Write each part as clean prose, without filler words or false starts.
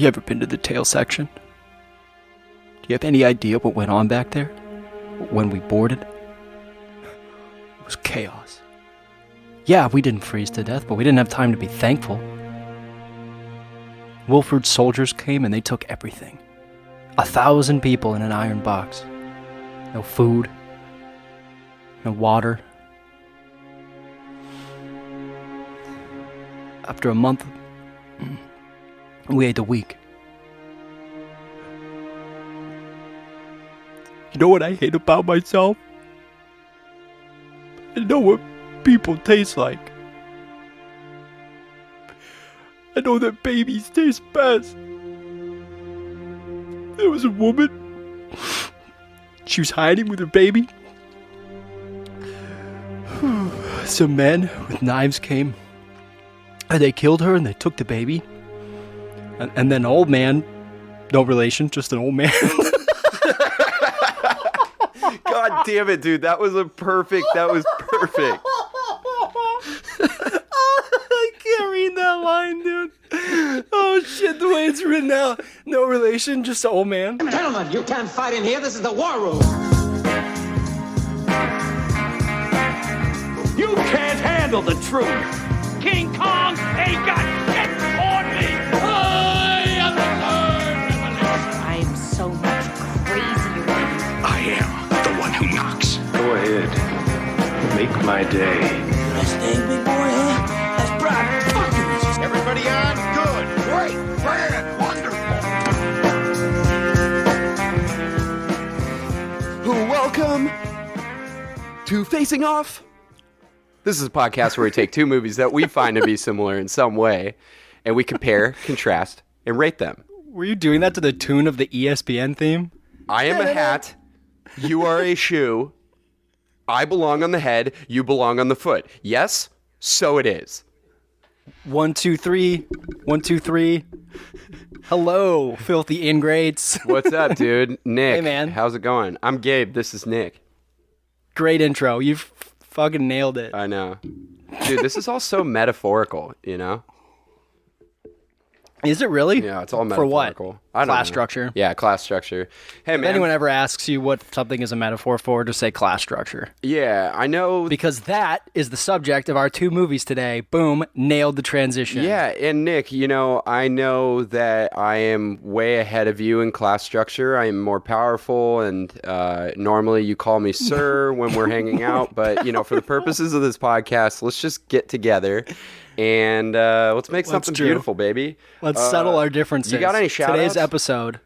You ever been to the tail section? Do you have any idea what went on back there when we boarded? It was chaos. Yeah, we didn't freeze to death, but we didn't have time to be thankful. Wilford's soldiers came and they took everything. 1,000 people in an iron box. No food. No water. After a month, we ate a week. You know what I hate about myself? I know what people taste like. I know that babies taste best. There was a woman. She was hiding with her baby. Some men with knives came. And they killed her and they took the baby. And then an old man, no relation, just an old man. God damn it, dude. That was perfect. I can't read that line, dude. Oh, shit, the way it's written out. No relation, just an old man. Gentlemen, you can't fight in here. This is the war room. You can't handle the truth. King Kong ain't got shit on me. I am the third revolution. I am so much crazier than you. I am the one who knocks. Go ahead. Make my day. Nice thing, big boy, huh? That's bright. Fucking. Everybody on? Good. Great. Grand. Wonderful. Welcome to Facing Off. This is a podcast where we take two movies that we find to be similar in some way, and we compare, contrast, and rate them. Were you doing that to the tune of the ESPN theme? I am a hat. You are a shoe. I belong on the head. You belong on the foot. Yes, so it is. 1, 2, 3. 1, 2, 3. Hello, filthy ingrates. What's up, dude? Nick. Hey, man. How's it going? I'm Gabe. This is Nick. Great intro. You've fucking nailed it. I know. Dude, this is all so metaphorical, you know? Is it really? Yeah, it's all For metaphorical. what? I don't Class know. structure. Yeah, class structure. Hey, If man. anyone ever asks you what something is a metaphor for, just say class structure. Yeah, I know. Because that is the subject of our two movies today. Boom, nailed the transition. Yeah, and Nick, you know, I know that I am way ahead of you in class structure. I am more powerful, and normally you call me sir when we're hanging out. But, you know, for the purposes of this podcast, let's just get together and let's make something beautiful, baby. Let's settle our differences. You got any shout-outs? Today's episode.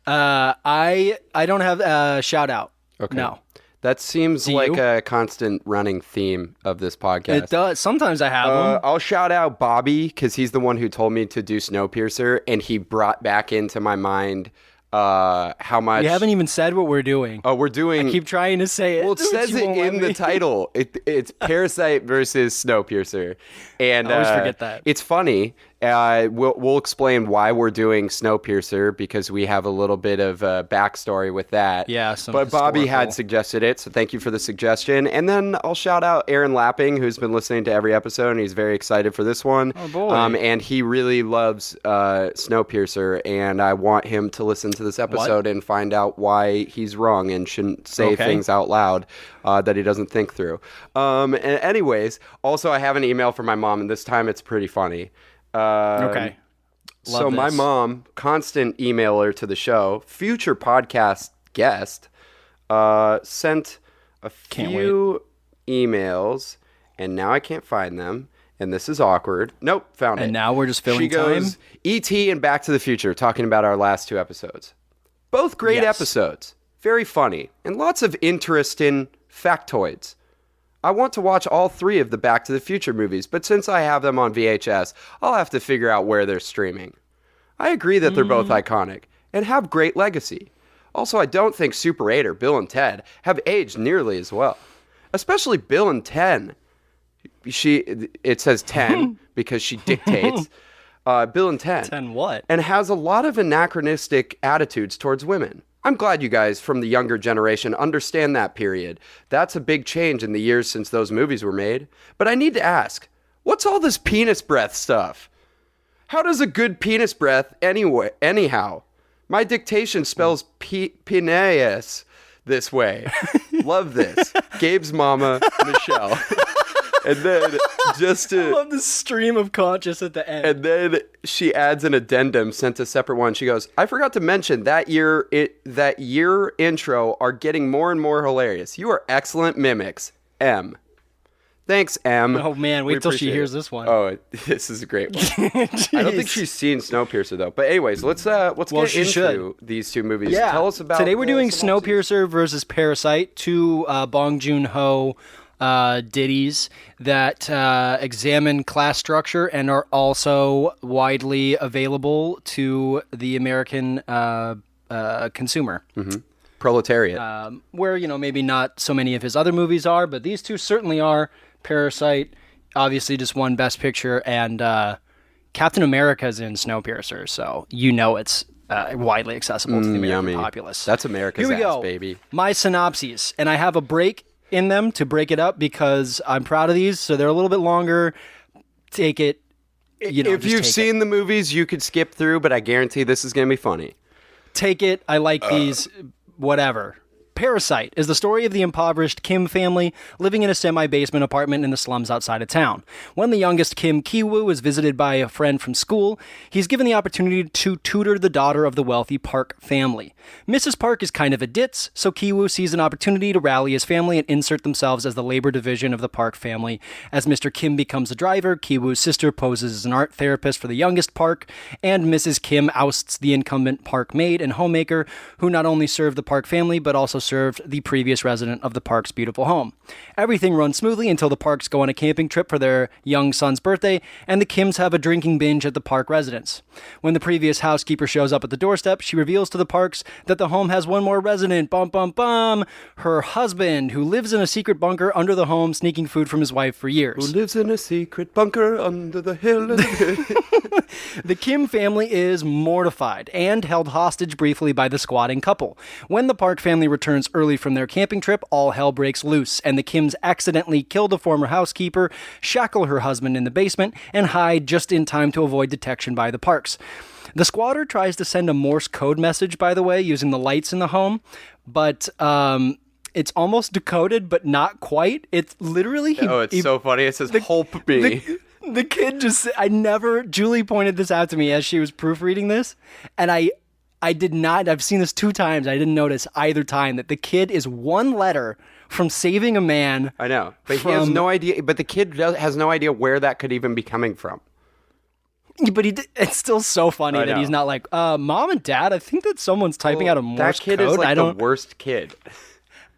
I don't have a shout out. Okay. No. That seems Do like you? a constant running theme of this podcast. It does. Sometimes I have them. I'll shout out Bobby because he's the one who told me to do Snowpiercer, and he brought back into my mind how much. You haven't even said what we're doing. Oh, we're doing. I keep trying to say it. Well, it but says you it won't let in the me. title. It's Parasite versus Snowpiercer, and I always forget that. It's funny. We'll explain why we're doing Snowpiercer because we have a little bit of backstory with that. Yeah, some but Bobby historical. had suggested it, so thank you for the suggestion. And then I'll shout out Aaron Lapping, who's been listening to every episode, and he's very excited for this one. Oh, boy. And he really loves Snowpiercer, and I want him to listen to this episode and find out why he's wrong and shouldn't say things out loud that he doesn't think through. And anyways, also I have an email from my mom, and this time it's pretty funny. Okay. So my mom, constant emailer to the show, future podcast guest, sent a few emails, and now I can't find them, and this is awkward. Nope, found it. And now we're just filling She goes, time? E.T. and Back to the Future, talking about our last two episodes. Both great Yes. episodes, very funny, and lots of interesting factoids. I want to watch all three of the Back to the Future movies, but since I have them on VHS, I'll have to figure out where they're streaming. I agree that they're both iconic and have great legacy. Also, I don't think Super 8 or Bill and Ted have aged nearly as well. Especially Bill and 10. It says 10 because she dictates. Bill and 10. 10 what? And has a lot of anachronistic attitudes towards women. I'm glad you guys from the younger generation understand that period. That's a big change in the years since those movies were made. But I need to ask, what's all this penis breath stuff? How does a good penis breath anyhow? My dictation spells penis this way. Love this. Gabe's mama, Michelle. And then I love the stream of conscious at the end. And then she adds an addendum sent a separate one. She goes, I forgot to mention that year intro are getting more and more hilarious. You are excellent mimics. M. Thanks, M. Oh, man, wait till she hears this one. Oh, this is a great one. I don't think she's seen Snowpiercer, though. But anyways, let's get into these two movies. Yeah. Tell us about... Today we're doing Snowpiercer versus Parasite, two Bong Joon Ho ditties that examine class structure and are also widely available to the American consumer. Mm-hmm. Proletariat. Where, maybe not so many of his other movies are, but these two certainly are. Parasite obviously just won Best Picture, and Captain America's in Snowpiercer, so it's widely accessible to the American populace. That's America's ass, baby. My synopses, and I have a break in them to break it up because I'm proud of these, so they're a little bit longer. Take it. If you've seen the movies, you could skip through, but I guarantee this is going to be funny. Take it. I like these. Whatever. Parasite is the story of the impoverished Kim family living in a semi-basement apartment in the slums outside of town. When the youngest Kim Ki-woo is visited by a friend from school, he's given the opportunity to tutor the daughter of the wealthy Park family. Mrs. Park is kind of a ditz, so Ki-woo sees an opportunity to rally his family and insert themselves as the labor division of the Park family. As Mr. Kim becomes a driver, Ki-woo's sister poses as an art therapist for the youngest Park, and Mrs. Kim ousts the incumbent Park maid and homemaker, who not only served the Park family, but also served the previous resident of the Park's beautiful home. Everything runs smoothly until the Parks go on a camping trip for their young son's birthday, and the Kims have a drinking binge at the Park residence. When the previous housekeeper shows up at the doorstep, she reveals to the Parks that the home has one more resident, her husband, who lives in a secret bunker under the home, sneaking food from his wife for years. Who lives in a secret bunker under the hill. The Kim family is mortified and held hostage briefly by the squatting couple. When the Park family returns early from their camping trip, all hell breaks loose, and the Kims accidentally kill the former housekeeper, shackle her husband in the basement, and hide just in time to avoid detection by the Parks. The squatter tries to send a Morse code message, by the way, using the lights in the home, but it's almost decoded, but not quite. It's literally... so funny. It says, "Help me." The kid Julie pointed this out to me as she was proofreading this, and I did not, I've seen this 2 times, I didn't notice either time that the kid is one letter from saving a man. I know, but he has no idea, but the kid has no idea where that could even be coming from. But it's still so funny that he's not like, Mom and Dad, I think that someone's typing out a Morse code. That kid is like the worst kid.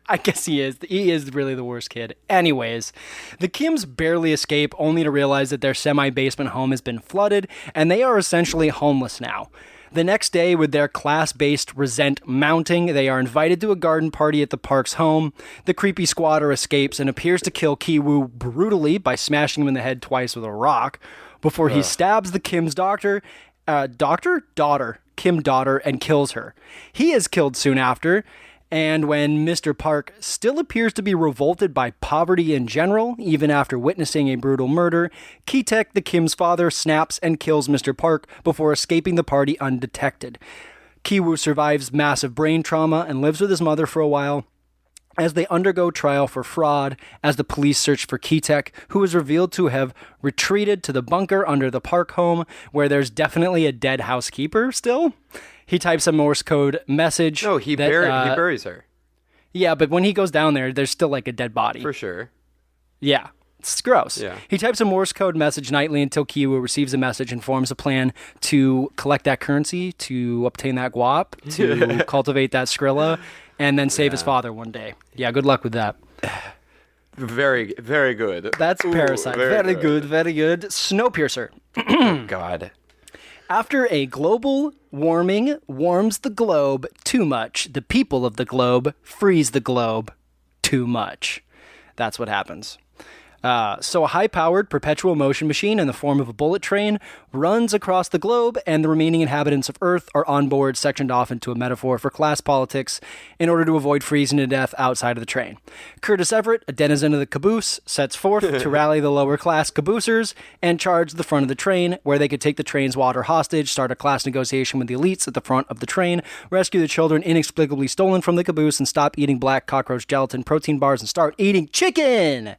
I guess he is. He is really the worst kid. Anyways, the Kims barely escape, only to realize that their semi-basement home has been flooded, and they are essentially homeless now. The next day, with their class-based resent mounting, they are invited to a garden party at the Park's home. The creepy squatter escapes and appears to kill Ki-woo brutally by smashing him in the head twice with a rock, before he stabs the Kim's daughter, Kim daughter, and kills her. He is killed soon after. And when Mr. Park still appears to be revolted by poverty in general, even after witnessing a brutal murder, Ki-taek, the Kim's father, snaps and kills Mr. Park before escaping the party undetected. Ki-woo survives massive brain trauma and lives with his mother for a while as they undergo trial for fraud as the police search for Ki-taek, who is revealed to have retreated to the bunker under the Park home, where there's definitely a dead housekeeper still. He types a Morse code message. No, he buries her. Yeah, but when he goes down there, there's still like a dead body. For sure. Yeah, it's gross. Yeah. He types a Morse code message nightly until Ki-woo receives a message and forms a plan to collect that currency, to obtain that guap, to cultivate that Skrilla, and then save his father one day. Yeah, good luck with that. Very, very good. That's Parasite. Very good, very good. Snowpiercer. Oh, God. After a global warming warms the globe too much, the people of the globe freeze the globe too much. That's what happens. So a high-powered perpetual motion machine in the form of a bullet train runs across the globe, and the remaining inhabitants of Earth are on board, sectioned off into a metaphor for class politics in order to avoid freezing to death outside of the train. Curtis Everett, a denizen of the caboose, sets forth to rally the lower-class caboosers and charge the front of the train, where they could take the train's water hostage, start a class negotiation with the elites at the front of the train, rescue the children inexplicably stolen from the caboose, and stop eating black cockroach gelatin protein bars and start eating chicken!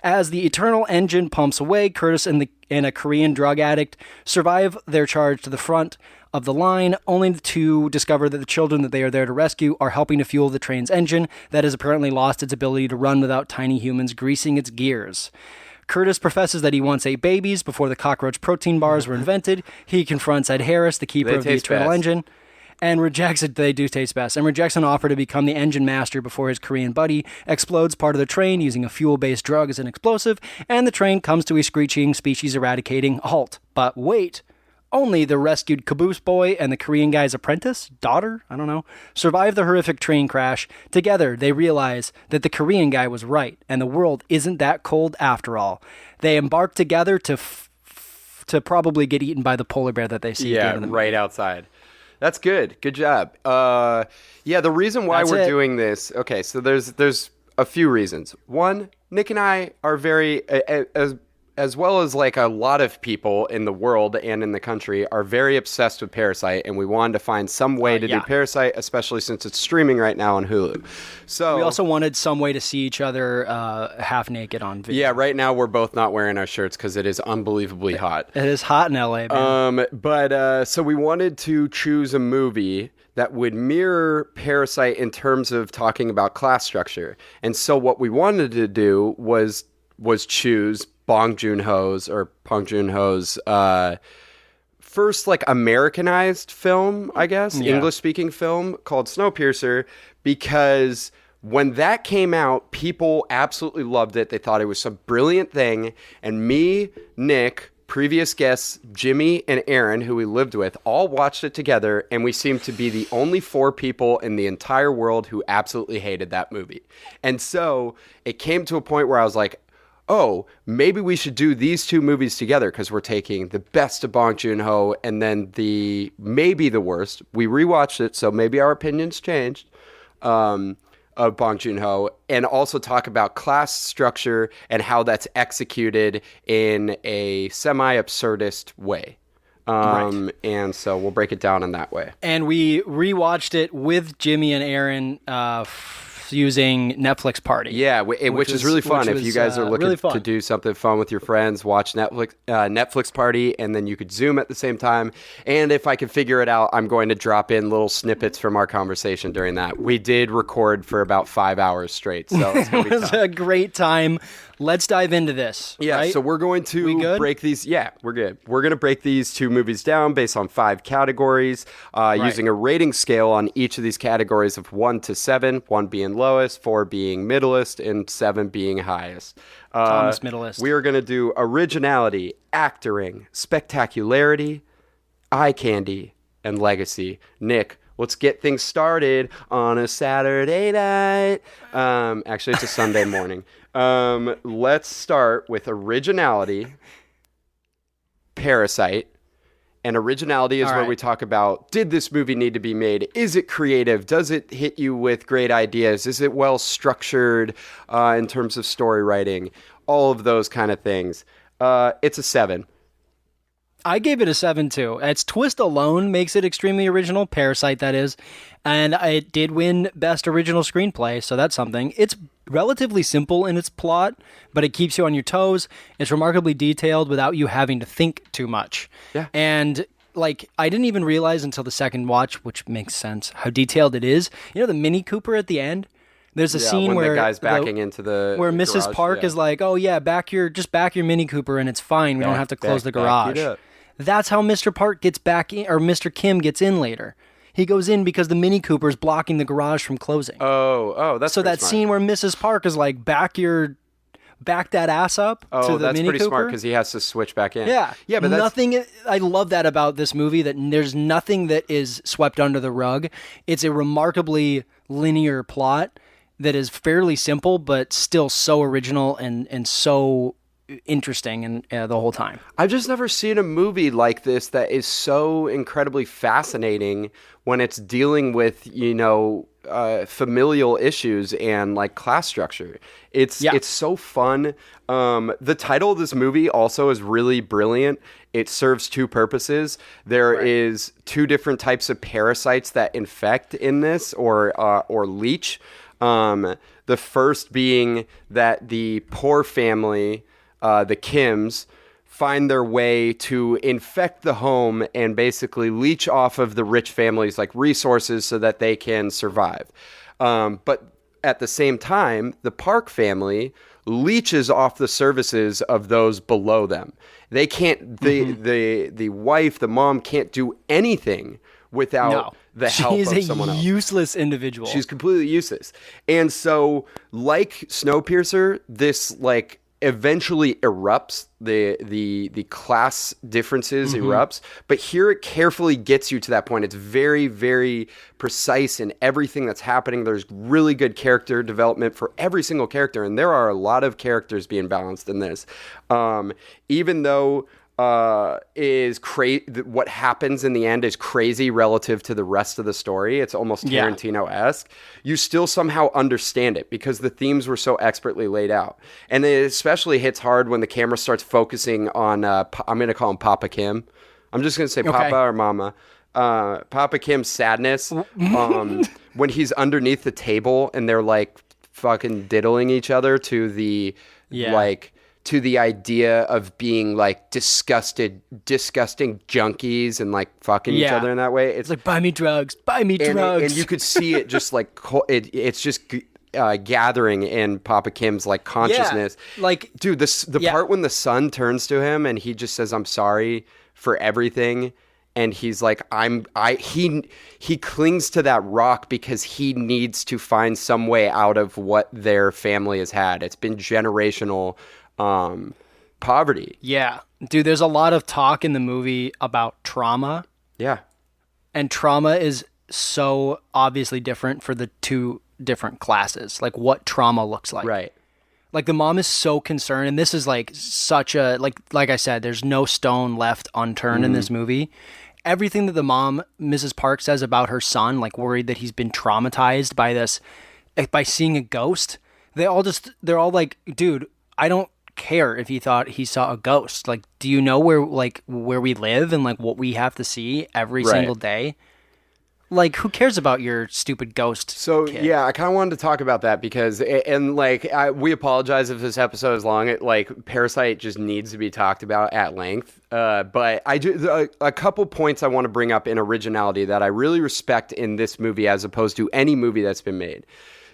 As the eternal engine pumps away, Curtis and a Korean drug addict survive their charge to the front of the line, only to discover that the children that they are there to rescue are helping to fuel the train's engine that has apparently lost its ability to run without tiny humans greasing its gears. Curtis professes that he once ate babies before the cockroach protein bars were invented. He confronts Ed Harris, the keeper of the eternal engine, and rejects it. They do taste best, and rejects an offer to become the engine master before his Korean buddy explodes part of the train using a fuel-based drug as an explosive, and the train comes to a screeching, species-eradicating halt. But wait, only the rescued caboose boy and the Korean guy's apprentice, daughter, I don't know, survive the horrific train crash. Together, they realize that the Korean guy was right, and the world isn't that cold after all. They embark together to probably get eaten by the polar bear that they see. Yeah, right outside. That's good. Good job. Yeah, the reason why we're doing this. Okay, so there's a few reasons. One, Nick and I are very, as well as like a lot of people in the world and in the country, are very obsessed with Parasite, and we wanted to find some way to do Parasite, especially since it's streaming right now on Hulu. So we also wanted some way to see each other half naked on video. Yeah, right now we're both not wearing our shirts because it is unbelievably hot. It is hot in LA, man. But so we wanted to choose a movie that would mirror Parasite in terms of talking about class structure. And so what we wanted to do was choose Bong Joon Ho's first like Americanized film, I guess, English-speaking film called Snowpiercer, because when that came out, people absolutely loved it. They thought it was some brilliant thing, and me, Nick, previous guests, Jimmy and Aaron, who we lived with, all watched it together, and we seemed to be the only 4 people in the entire world who absolutely hated that movie. And so it came to a point where I was like, oh, maybe we should do these 2 movies together, because we're taking the best of Bong Joon Ho and then maybe the worst. We rewatched it, so maybe our opinions changed, of Bong Joon Ho, and also talk about class structure and how that's executed in a semi-absurdist way. Right. And so we'll break it down in that way. And we rewatched it with Jimmy and Aaron using Netflix Party. Yeah, which is really fun. If you guys are looking to do something fun with your friends, watch Netflix Party, and then you could Zoom at the same time. And if I can figure it out, I'm going to drop in little snippets from our conversation during that. We did record for about 5 hours straight, so it's going to be tough. It was a great time. Let's dive into this. Yeah, right? So we're going to break these. Yeah, we're good. We're going to break these 2 movies down based on 5 categories, using a rating scale on each of these categories of 1 to 7, 1 being lowest, 4 being middlest, and 7 being highest. Thomas Middlest. We are going to do originality, acting, spectacularity, eye candy, and legacy. Nick, let's get things started on a Saturday night. Actually, it's a Sunday morning. Let's start with originality, Parasite. And originality is where we talk about, did this movie need to be made? Is it creative? Does it hit you with great ideas? Is it well structured in terms of story writing? All of those kind of things. It's a 7. I gave it a 7 too. Its twist alone makes it extremely original. Parasite, that is. And it did win Best Original Screenplay, so that's something. It's relatively simple in its plot, but it keeps you on your toes. It's remarkably detailed without you having to think too much. Yeah. And like, I didn't even realize until the second watch, which makes sense, how detailed it is. You know the Mini Cooper at the end? There's a scene where the guy's backing into the where Mrs. garage, Park is like, "Oh yeah, back your Mini Cooper and it's fine. We don't have to close the garage." That's how Mr. Park gets back in, or Mr. Kim gets in later. He goes in because the Mini Cooper is blocking the garage from closing. Oh, that's so that smart. Scene where Mrs. Park is like, back that ass up to the Mini Cooper. Oh, that's pretty smart because he has to switch back in. Yeah, but nothing. I love that about this movie, that there's nothing that is swept under the rug. It's a remarkably linear plot. that is fairly simple, but still so original and so interesting and the whole time. I've just never seen a movie like this that is so incredibly fascinating when it's dealing with, familial issues and like class structure. It's so fun. The title of this movie also is really brilliant. It serves two purposes. There is two different types of parasites that infect in this or leech. The first being that the poor family, the Kims, find their way to infect the home and basically leech off of the rich families like resources so that they can survive. But at the same time, the Park family leeches off the services of those below them. They can't, the wife, the mom can't do anything without the help of someone else. She's a useless individual. She's completely useless. And so, like Snowpiercer, this like eventually erupts, the class differences erupts, but here it carefully gets you to that point. It's very, very precise in everything that's happening. There's really good character development for every single character, and there are a lot of characters being balanced in this. Even though what happens in the end is crazy relative to the rest of the story. It's almost Tarantino-esque. You still somehow understand it because the themes were so expertly laid out. And it especially hits hard when the camera starts focusing on, I'm going to call him Papa Kim. I'm just going to say Papa or Mama. Papa Kim's sadness when he's underneath the table and they're like fucking diddling each other to the to the idea of being like disgusting junkies and like fucking each other in that way. It's like, buy me drugs. And you could see it just like, it's just gathering in Papa Kim's like consciousness. Yeah, like, dude, the part when the son turns to him and he just says, "I'm sorry for everything." And he's like, he clings to that rock because he needs to find some way out of what their family has had. It's been generational poverty. Yeah. Dude, there's a lot of talk in the movie about trauma. Yeah. And trauma is so obviously different for the two different classes. Like what trauma looks like. Right. Like the mom is so concerned, and this is like such a, like I said, there's no stone left unturned in this movie. Everything that the mom, Mrs. Park, says about her son, like worried that he's been traumatized by this, by seeing a ghost. They're all like, dude, I don't care if he thought he saw a ghost. Like, do you know where we live and like what we have to see every single day? Like, who cares about your stupid ghost? So kid? Yeah, I kind of wanted to talk about that because, we apologize if this episode is long. Parasite just needs to be talked about at length. But I do a couple points I want to bring up in Originality that I really respect in this movie as opposed to any movie that's been made.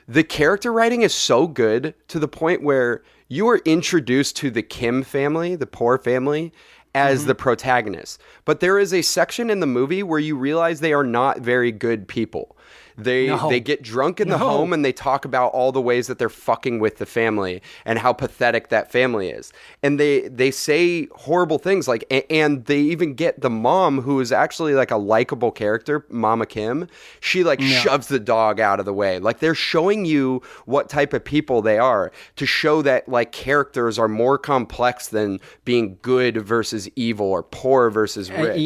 The character writing is so good to the point where you are introduced to the Kim family, the poor family, as the protagonist. But there is a section in the movie where you realize they are not very good people. They get drunk in the home and they talk about all the ways that they're fucking with the family and how pathetic that family is. And they say horrible things like, and they even get the mom, who is actually like a likable character, Mama Kim. She shoves the dog out of the way. Like they're showing you what type of people they are to show that like characters are more complex than being good versus evil or poor versus rich.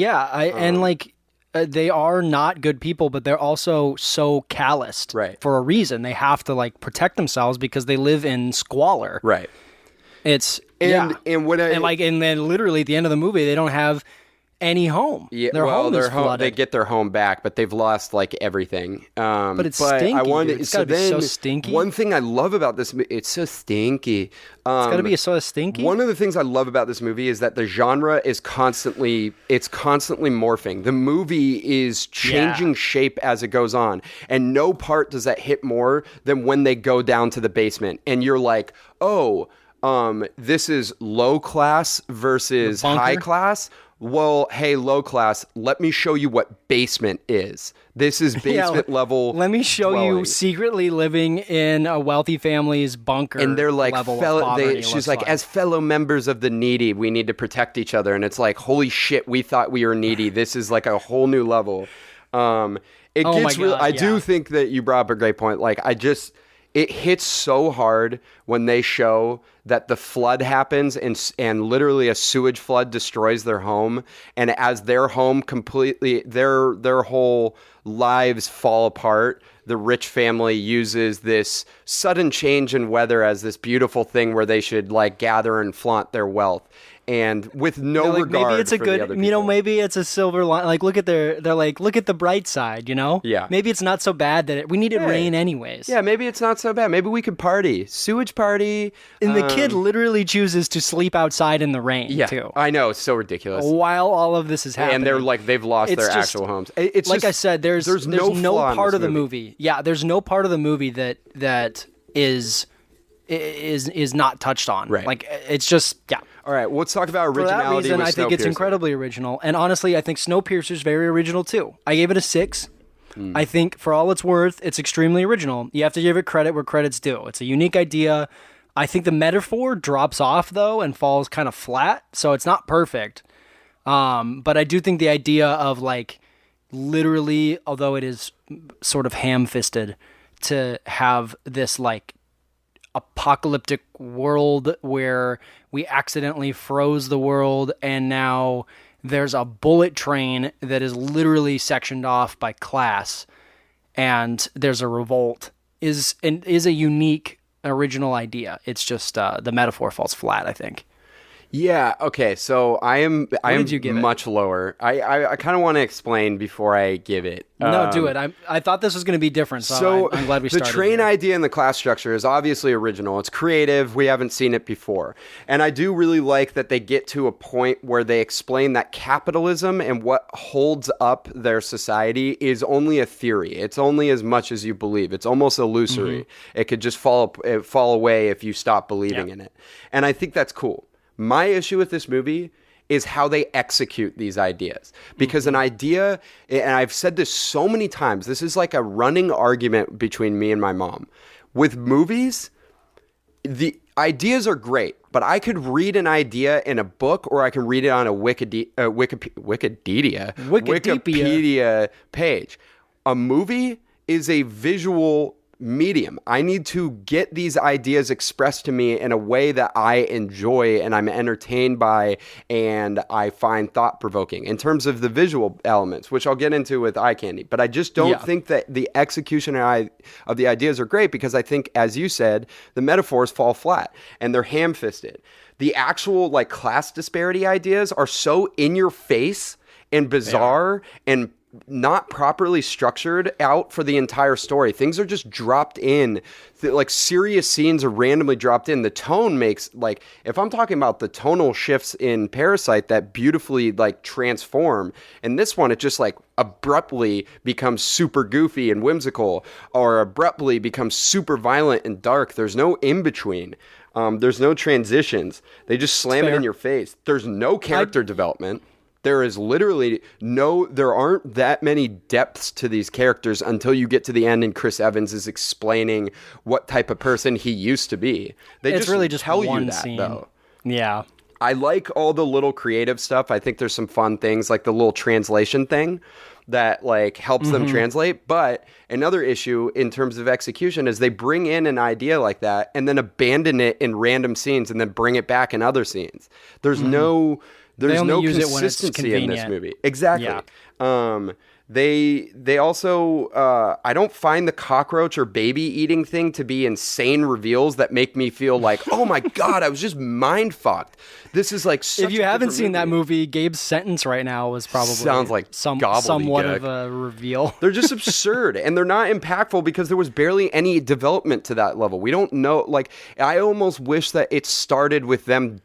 They are not good people, but they're also so calloused for a reason. They have to like protect themselves because they live in squalor. Right. And then literally at the end of the movie, they don't have any home. Yeah, their home is flooded. They get their home back, but they've lost like everything. But it's stinky. It's gotta be so stinky. One thing I love about this movie, it's so stinky. It's gotta be so stinky. One of the things I love about this movie is that the genre is constantly morphing. The movie is changing shape as it goes on, and no part does that hit more than when they go down to the basement, and you're like, oh, this is low class versus high class. Well, hey, low class, let me show you what basement is. This is basement level. Let me show you secretly living in a wealthy family's bunker. And they're like, she's like, as fellow members of the needy, we need to protect each other. And it's like, holy shit, we thought we were needy. This is like a whole new level. I do think that you brought up a great point. Like, it hits so hard when they show that the flood happens and literally a sewage flood destroys their home, and as their home completely their whole lives fall apart, the rich family uses this sudden change in weather as this beautiful thing where they should like gather and flaunt their wealth. And with no regard maybe it's a for good, the other you know, people. maybe it's a silver line. Like, look at they're like, look at the bright side, you know? Yeah. Maybe it's not so bad that we needed rain anyways. Yeah, maybe it's not so bad. Maybe we could party. Sewage party. And the kid literally chooses to sleep outside in the rain, too. I know. It's so ridiculous. While all of this is happening. And they're like, they've lost It's their just- actual homes. It's like just, I said, there's no flaw in part this of the movie. Yeah, there's no part of the movie that is not touched on. Right. Like, it's just, yeah. All right, well, let's talk about For originality. that reason, with I think it's Snowpiercer. incredibly original. And honestly, I think Snowpiercer's very original too. I gave it a 6. I think for all it's worth, it's extremely original. You have to give it credit where credit's due. It's a unique idea. I think the metaphor drops off though and falls kind of flat, so it's not perfect. But I do think the idea of like literally, although it is sort of ham-fisted, to have this like apocalyptic world where we accidentally froze the world and now there's a bullet train that is literally sectioned off by class and there's a revolt is a unique original idea. It's just the metaphor falls flat, I think. Yeah. Okay. So I am did you give it? much lower. I kind of want to explain before I give it. No, do it. I thought this was going to be different, so I'm glad we started. The train here. idea and the class structure is obviously original. It's creative. We haven't seen it before. And I do really like that they get to a point where they explain that capitalism and what holds up their society is only a theory. It's only as much as you believe. It's almost illusory. It could just fall away if you stop believing in it. And I think that's cool. My issue with this movie is how they execute these ideas. Because an idea, and I've said this so many times, this is like a running argument between me and my mom. With movies, the ideas are great, but I could read an idea in a book or I can read it on a Wikipedia page. A movie is a visual medium. I need to get these ideas expressed to me in a way that I enjoy and I'm entertained by and I find thought-provoking in terms of the visual elements, which I'll get into with eye candy. But I just don't think that the execution of the ideas are great because I think, as you said, the metaphors fall flat and they're ham-fisted. The actual like class disparity ideas are so in your face and bizarre and not properly structured out for the entire story. Things are just dropped in. Like serious scenes are randomly dropped in. The tone makes like, if I'm talking about the tonal shifts in Parasite that beautifully like transform, in this one it just like abruptly becomes super goofy and whimsical or abruptly becomes super violent and dark. There's no in between. There's no transitions. They just slam it in your face. There's no character development. There is literally there aren't that many depths to these characters until you get to the end and Chris Evans is explaining what type of person he used to be. It's really just tell one you that, scene. though. Yeah. I like all the little creative stuff. I think there's some fun things like the little translation thing that like helps them translate. But another issue in terms of execution is they bring in an idea like that and then abandon it in random scenes and then bring it back in other scenes. There's no use it when it's consistency in this convenient. movie. Exactly. Yeah. They also I don't find the cockroach or baby eating thing to be insane reveals that make me feel like, oh my god, I was just mind fucked. This is like such If you a haven't different seen that movie, Gabe's sentence right now was probably Sounds like somewhat gobbledygook. of a reveal. They're just absurd and they're not impactful because there was barely any development to that level. We don't know, like I almost wish that it started with them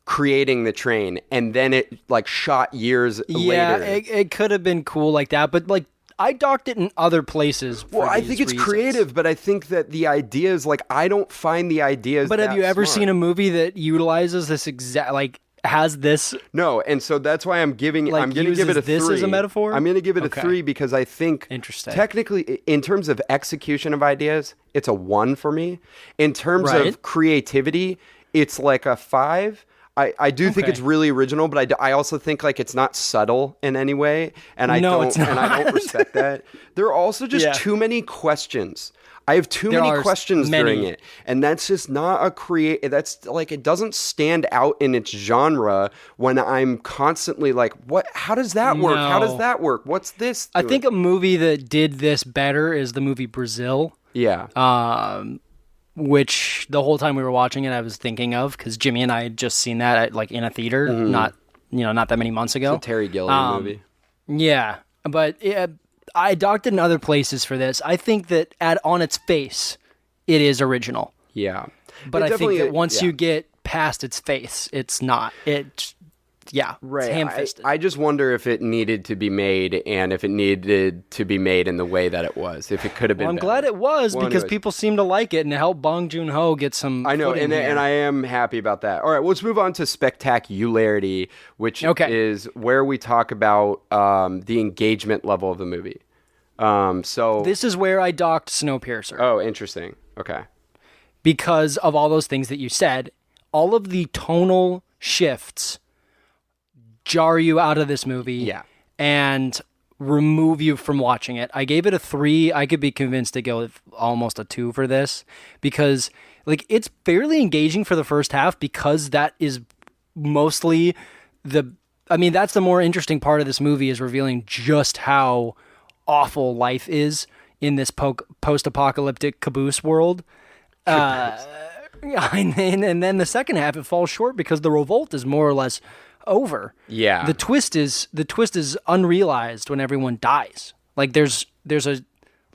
creating the train and then it like shot years later. It could have been cool like that, but like I docked it in other places. Well, I think it's creative, but I think that the ideas, like I don't find the ideas. But have that you ever smart. seen a movie that utilizes this exact like has this? No, and so that's why I'm giving. Like, I'm going to give it a 3. uses this as a metaphor? I'm going to give it Okay. a 3 because I think Interesting. technically, in terms of execution of ideas, it's a 1 for me. In terms Right. of creativity, it's like a 5. I do think Okay. it's really original, but I also think like it's not subtle in any way, and I No, don't it's and I don't not. respect that. There are also just Yeah. too many questions. I have too There many are questions many. during it, and that's just not a that's like, it doesn't stand out in its genre when I'm constantly like, what, how does that work? How does No. that work? What's this I doing? think a movie that did this better is the movie Brazil, which the whole time we were watching it, I was thinking of, because Jimmy and I had just seen that like in a theater, not that many months ago. It's a Terry Gilliam movie. Yeah, but I docked in other places for this. I think that on its face, it is original. Yeah. But It I think definitely- that once yeah. you get past its face, it's not. Right. It's ham-fisted. I just wonder if it needed to be made, and if it needed to be made in the way that it was. If it could have been I'm better. glad it was, Well, because anyways. people seem to like it, and it helped Bong Joon Ho get some. I know, footing and here. I am happy about that. All right, let's move on to Spectacularity, which is where we talk about the engagement level of the movie. So This is where I docked Snowpiercer. Oh, interesting. Okay. Because of all those things that you said, all of the tonal shifts jar you out of this movie. Yeah. And remove you from watching it. I gave it a 3. I could be convinced to go with almost a 2 for this, because like it's fairly engaging for the first half, because that is mostly that's the more interesting part of this movie, is revealing just how awful life is in this post-apocalyptic caboose world. And then the second half, it falls short because the revolt is more or less over. Yeah. The twist is unrealized when everyone dies. Like there's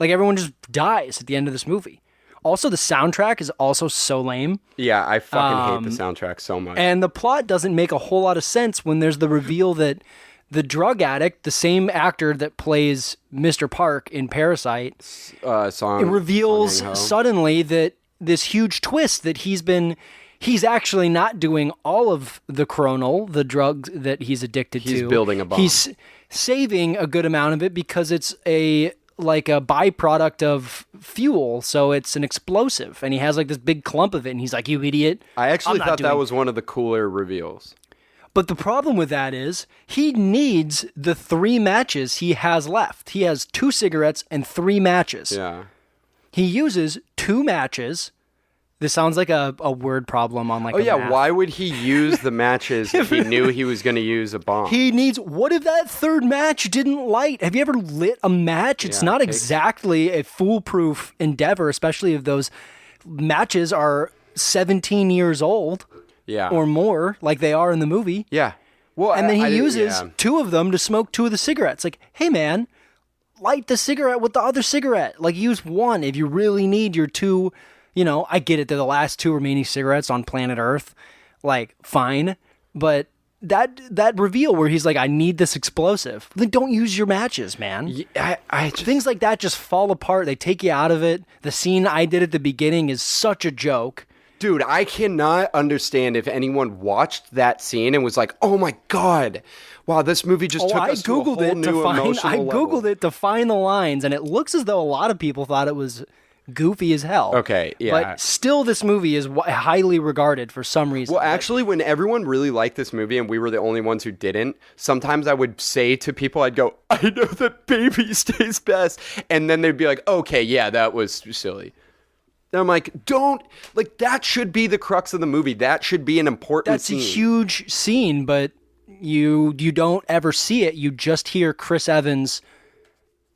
everyone just dies at the end of this movie. Also, the soundtrack is also so lame. Yeah, I fucking hate the soundtrack so much. And the plot doesn't make a whole lot of sense when there's the reveal that the drug addict, the same actor that plays Mr. Park in Parasite, it reveals suddenly that this huge twist that he's actually not doing all of the chronal, the drug that he's addicted to. He's building a bomb. He's saving a good amount of it because it's a byproduct of fuel, so it's an explosive, and he has like this big clump of it, and he's like, "You idiot!" I actually I'm not thought that doing-" was one of the cooler reveals. But the problem with that is he needs the 3 matches he has left. He has 2 cigarettes and 3 matches. Yeah. He uses 2 matches. This sounds like a word problem on like Oh, a yeah. math. Why would he use the matches if he knew he was going to use a bomb? He needs... What if that 3rd match didn't light? Have you ever lit a match? It's Yeah, not it takes- exactly a foolproof endeavor, especially if those matches are 17 years old Yeah. or more, like they are in the movie. Yeah. Well, And then I he didn't- uses yeah. 2 of them to smoke 2 of the cigarettes. Like, hey, man, light the cigarette with the other cigarette. Like, use 1 if you really need your 2... I get it. They're the last 2 remaining cigarettes on planet Earth. Like, fine. But that reveal where he's like, I need this explosive. Then don't use your matches, man. Yeah, I just, Things like that just fall apart. They take you out of it. The scene I did at the beginning is such a joke. dude, I cannot understand if anyone watched that scene and was like, "Oh my god, wow, this movie just took I us to a whole googled it new to find. emotional I level." googled it to find the lines, and it looks as though a lot of people thought it was goofy as hell. Okay, yeah. But still, this movie is highly regarded for some reason. Well, actually, when everyone really liked this movie and we were the only ones who didn't, sometimes I would say to people, I'd go, "I know that baby stays best," and then they'd be like, "Okay, yeah, that was silly." And I'm like, that should be the crux of the movie. That should be an important that's scene. a huge scene, but you don't ever see it. You just hear Chris Evans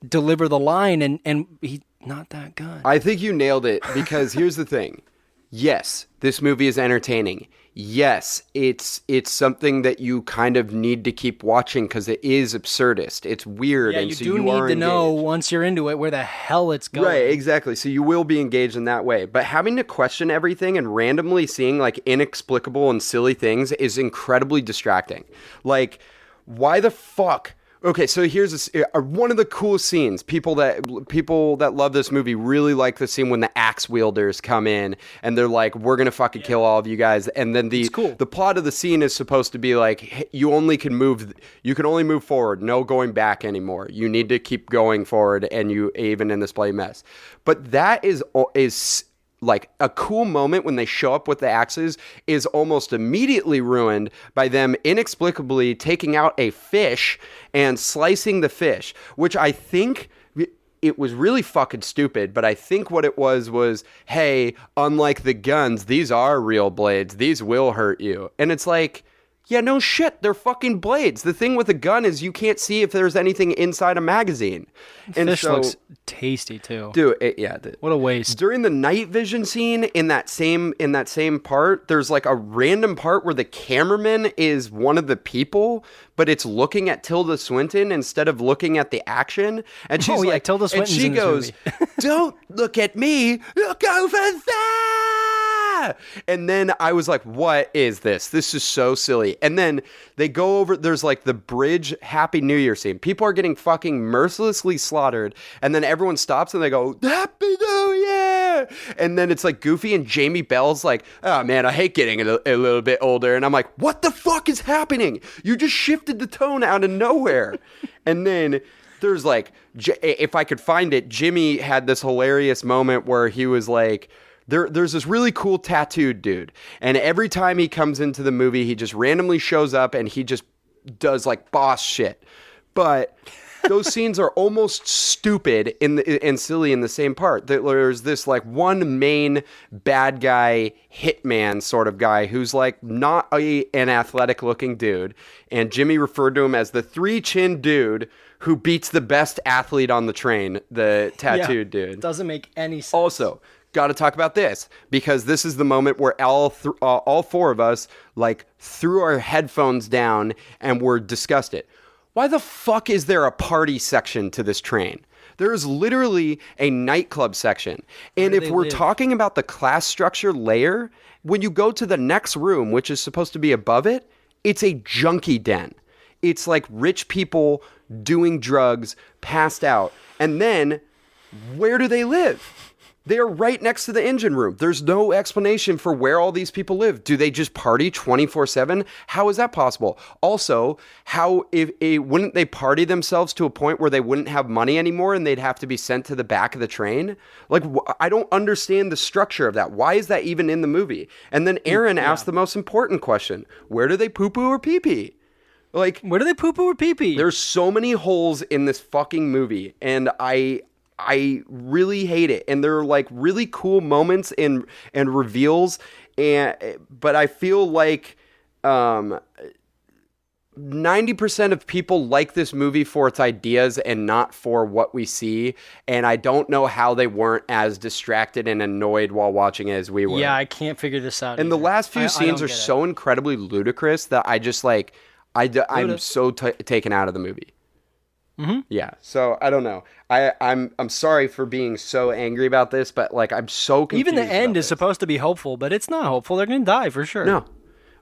deliver the line, and he's not that good. I think you nailed it, because here's the thing. Yes, this movie is entertaining. Yes, it's something that you kind of need to keep watching because it is absurdist. It's weird, Yeah, and you so do you need are to know engaged. once you're into it where the hell it's going. Right, exactly. So you will be engaged in that way. But having to question everything and randomly seeing like inexplicable and silly things is incredibly distracting. Like, why the fuck? Okay, so here's one of the coolest scenes. People that love this movie really like the scene when the axe wielders come in and they're like, "We're gonna fucking kill all of you guys." And then the plot of the scene is supposed to be like, hey, you can only move forward, no going back anymore. You need to keep going forward, and you even in this bloody mess. But that is like a cool moment when they show up with the axes is almost immediately ruined by them inexplicably taking out a fish and slicing the fish, which I think it was really fucking stupid, but I think what it was, hey, unlike the guns, these are real blades. These will hurt you. And it's like, yeah, no shit. They're fucking blades. The thing with a gun is you can't see if there's anything inside a magazine. And Fish looks tasty too. Dude, What a waste. During the night vision scene in that same part, there's like a random part where the cameraman is one of the people, but it's looking at Tilda Swinton instead of looking at the action. And she's like, Tilda Swinton's and she in this goes, movie. "Don't look at me, look over there." And then I was like, what is this? This is so silly. And then they go over, there's like the bridge Happy New Year scene. People are getting fucking mercilessly slaughtered. And then everyone stops and they go, Happy New Year. And then it's like Goofy and Jamie Bell's like, oh man, I hate getting a little bit older. And I'm like, what the fuck is happening? You just shifted the tone out of nowhere. And then there's like, if I could find it, Jimmy had this hilarious moment where he was like, There's this really cool tattooed dude, and every time he comes into the movie, he just randomly shows up and he just does like boss shit. But those scenes are almost stupid and silly in the same part. There's this like one main bad guy hitman sort of guy who's like not an athletic looking dude, and Jimmy referred to him as the 3-chin dude who beats the best athlete on the train, the tattooed dude. Doesn't make any sense. Also, got to talk about this because this is the moment where all four of us like threw our headphones down and were disgusted. Why the fuck is there a party section to this train? There is literally a nightclub section. And if we're talking about the class structure layer, when you go to the next room, which is supposed to be above it, it's a junkie den. It's like rich people doing drugs, passed out. And then where do they live? They are right next to the engine room. There's no explanation for where all these people live. Do they just party 24/7? How is that possible? Also, wouldn't they party themselves to a point where they wouldn't have money anymore and they'd have to be sent to the back of the train? Like, I don't understand the structure of that. Why is that even in the movie? And then Aaron asked the most important question. Where do they poo-poo or pee-pee? Like, where do they poo-poo or pee-pee? There's so many holes in this fucking movie, and I really hate it. And there are like really cool moments and reveals, but I feel like 90% of people like this movie for its ideas and not for what we see. And I don't know how they weren't as distracted and annoyed while watching it as we were. Yeah, I can't figure this out. And either. the last few scenes are so incredibly ludicrous that I just like, I'm so taken out of the movie. Mm-hmm. Yeah, so I don't know. I'm sorry for being so angry about this, but like I'm so confused. Even the end is supposed to be hopeful, but it's not hopeful. They're gonna die for sure. No.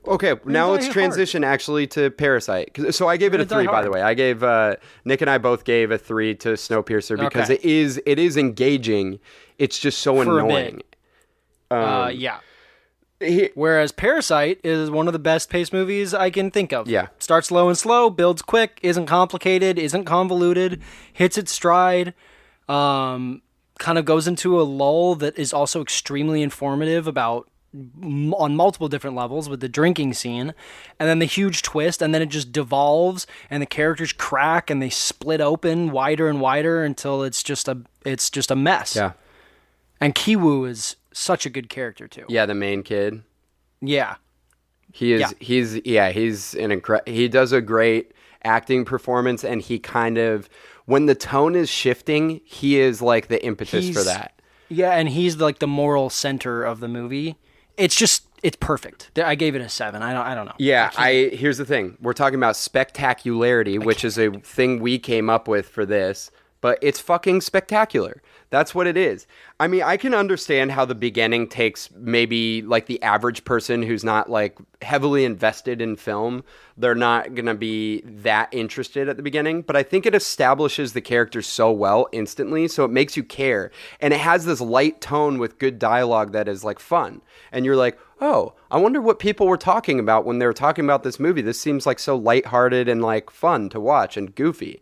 Okay, now let's transition actually to Parasite. So I gave it a 3, by the way. I gave Nick and I both gave a 3 to Snowpiercer because it is engaging. It's just so annoying. Yeah. Whereas Parasite is one of the best paced movies I can think of. Yeah. Starts low and slow, builds quick, isn't complicated, isn't convoluted, hits its stride, kind of goes into a lull that is also extremely informative about on multiple different levels with the drinking scene, and then the huge twist, and then it just devolves and the characters crack and they split open wider and wider until it's just a mess. Yeah. And Kiwoo is such a good character too. Yeah, the main kid. Yeah. He is he does a great acting performance, and he kind of, when the tone is shifting, he is like the impetus for that. Yeah, and he's like the moral center of the movie. It's perfect. I gave it a 7. I don't know. Yeah, here's the thing. We're talking about Spectacularity, which is a thing we came up with for this, but it's fucking spectacular. That's what it is. I mean, I can understand how the beginning takes maybe like the average person who's not like heavily invested in film. They're not going to be that interested at the beginning, but I think it establishes the characters so well instantly, so it makes you care. And it has this light tone with good dialogue that is like fun. And you're like, oh, I wonder what people were talking about when they were talking about this movie. This seems like so lighthearted and like fun to watch and goofy.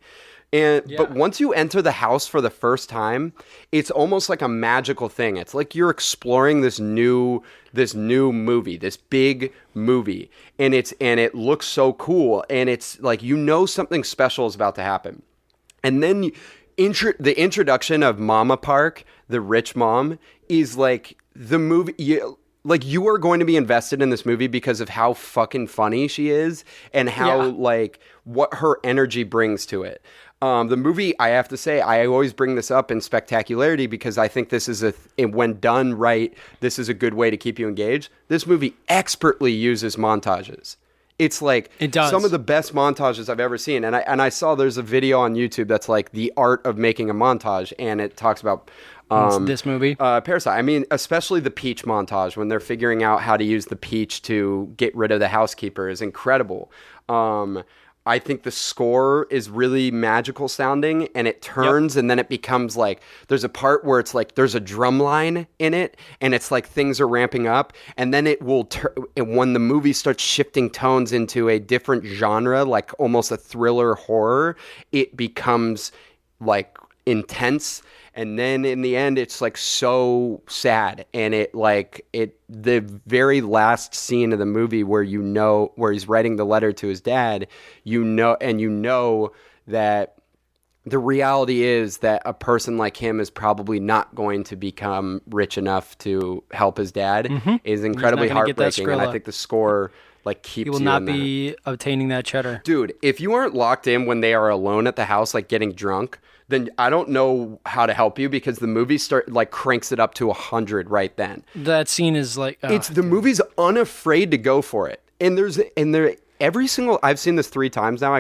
But once you enter the house for the first time, it's almost like a magical thing. It's like you're exploring this new movie, this big movie, and it looks so cool, and it's like something special is about to happen. And then the introduction of Mama Park, the rich mom, is like the movie. You are going to be invested in this movie because of how fucking funny she is and how like what her energy brings to it. The movie, I have to say, I always bring this up in Spectacularity because I think this is when done right, this is a good way to keep you engaged. This movie expertly uses montages. It's like some of the best montages I've ever seen. And I saw there's a video on YouTube that's like the art of making a montage, and it talks about this movie, Parasite. I mean, especially the peach montage when they're figuring out how to use the peach to get rid of the housekeeper is incredible. I think the score is really magical sounding, and it turns and then it becomes like there's a part where it's like there's a drum line in it, and it's like things are ramping up, and then it will when the movie starts shifting tones into a different genre, like almost a thriller horror, it becomes like intense. And then in the end, it's like so sad. And the very last scene of the movie where he's writing the letter to his dad, you know that the reality is that a person like him is probably not going to become rich enough to help his dad is incredibly heartbreaking. And I think the score like keeps he will you not in be obtaining that cheddar. Dude, if you aren't locked in when they are alone at the house, like getting drunk, then I don't know how to help you because the movie cranks it up to 100 right then. That scene is like the movie's unafraid to go for it. And I've seen this 3 times now.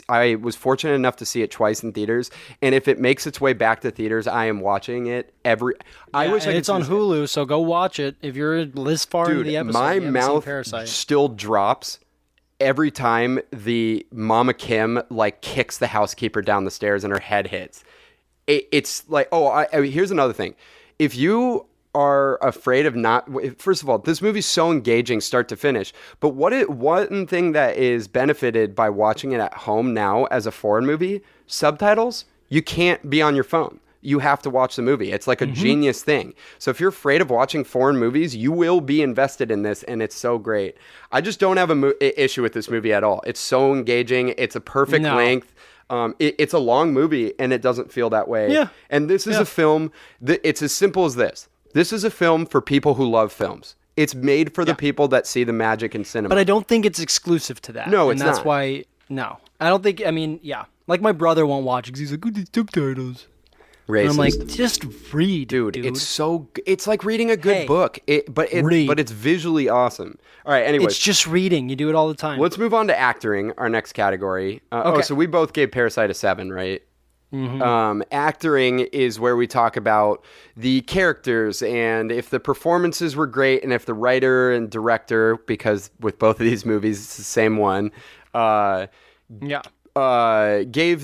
I was fortunate enough to see it twice in theaters, and if it makes its way back to theaters, I am watching it I wish I could. It's on Hulu, so go watch it if you're this far into the episode. My mouth still drops every time the Mama Kim like kicks the housekeeper down the stairs and her head hits. It's like, here's another thing. If you are afraid of first of all, this movie's so engaging start to finish. But one thing that is benefited by watching it at home now as a foreign movie, subtitles, you can't be on your phone. You have to watch the movie. It's like a genius thing. So if you're afraid of watching foreign movies, you will be invested in this, and it's so great. I just don't have an issue with this movie at all. It's so engaging. It's a perfect length. It's a long movie, and it doesn't feel that way. Yeah. And this is a film it's as simple as this. This is a film for people who love films. It's made for the people that see the magic in cinema. But I don't think it's exclusive to that. No, it's not. And that's why, no. I don't think, like my brother won't watch because he's like, oh, these subtitles. Racist. And I'm like, just read, dude. It's like reading a good book, but it's visually awesome. All right, anyways. It's just reading. You do it all the time. Let's move on to acting, our next category. Okay. So we both gave Parasite a 7, right? Mm-hmm. Acting is where we talk about the characters and if the performances were great and if the writer and director, because with both of these movies, it's the same one, gave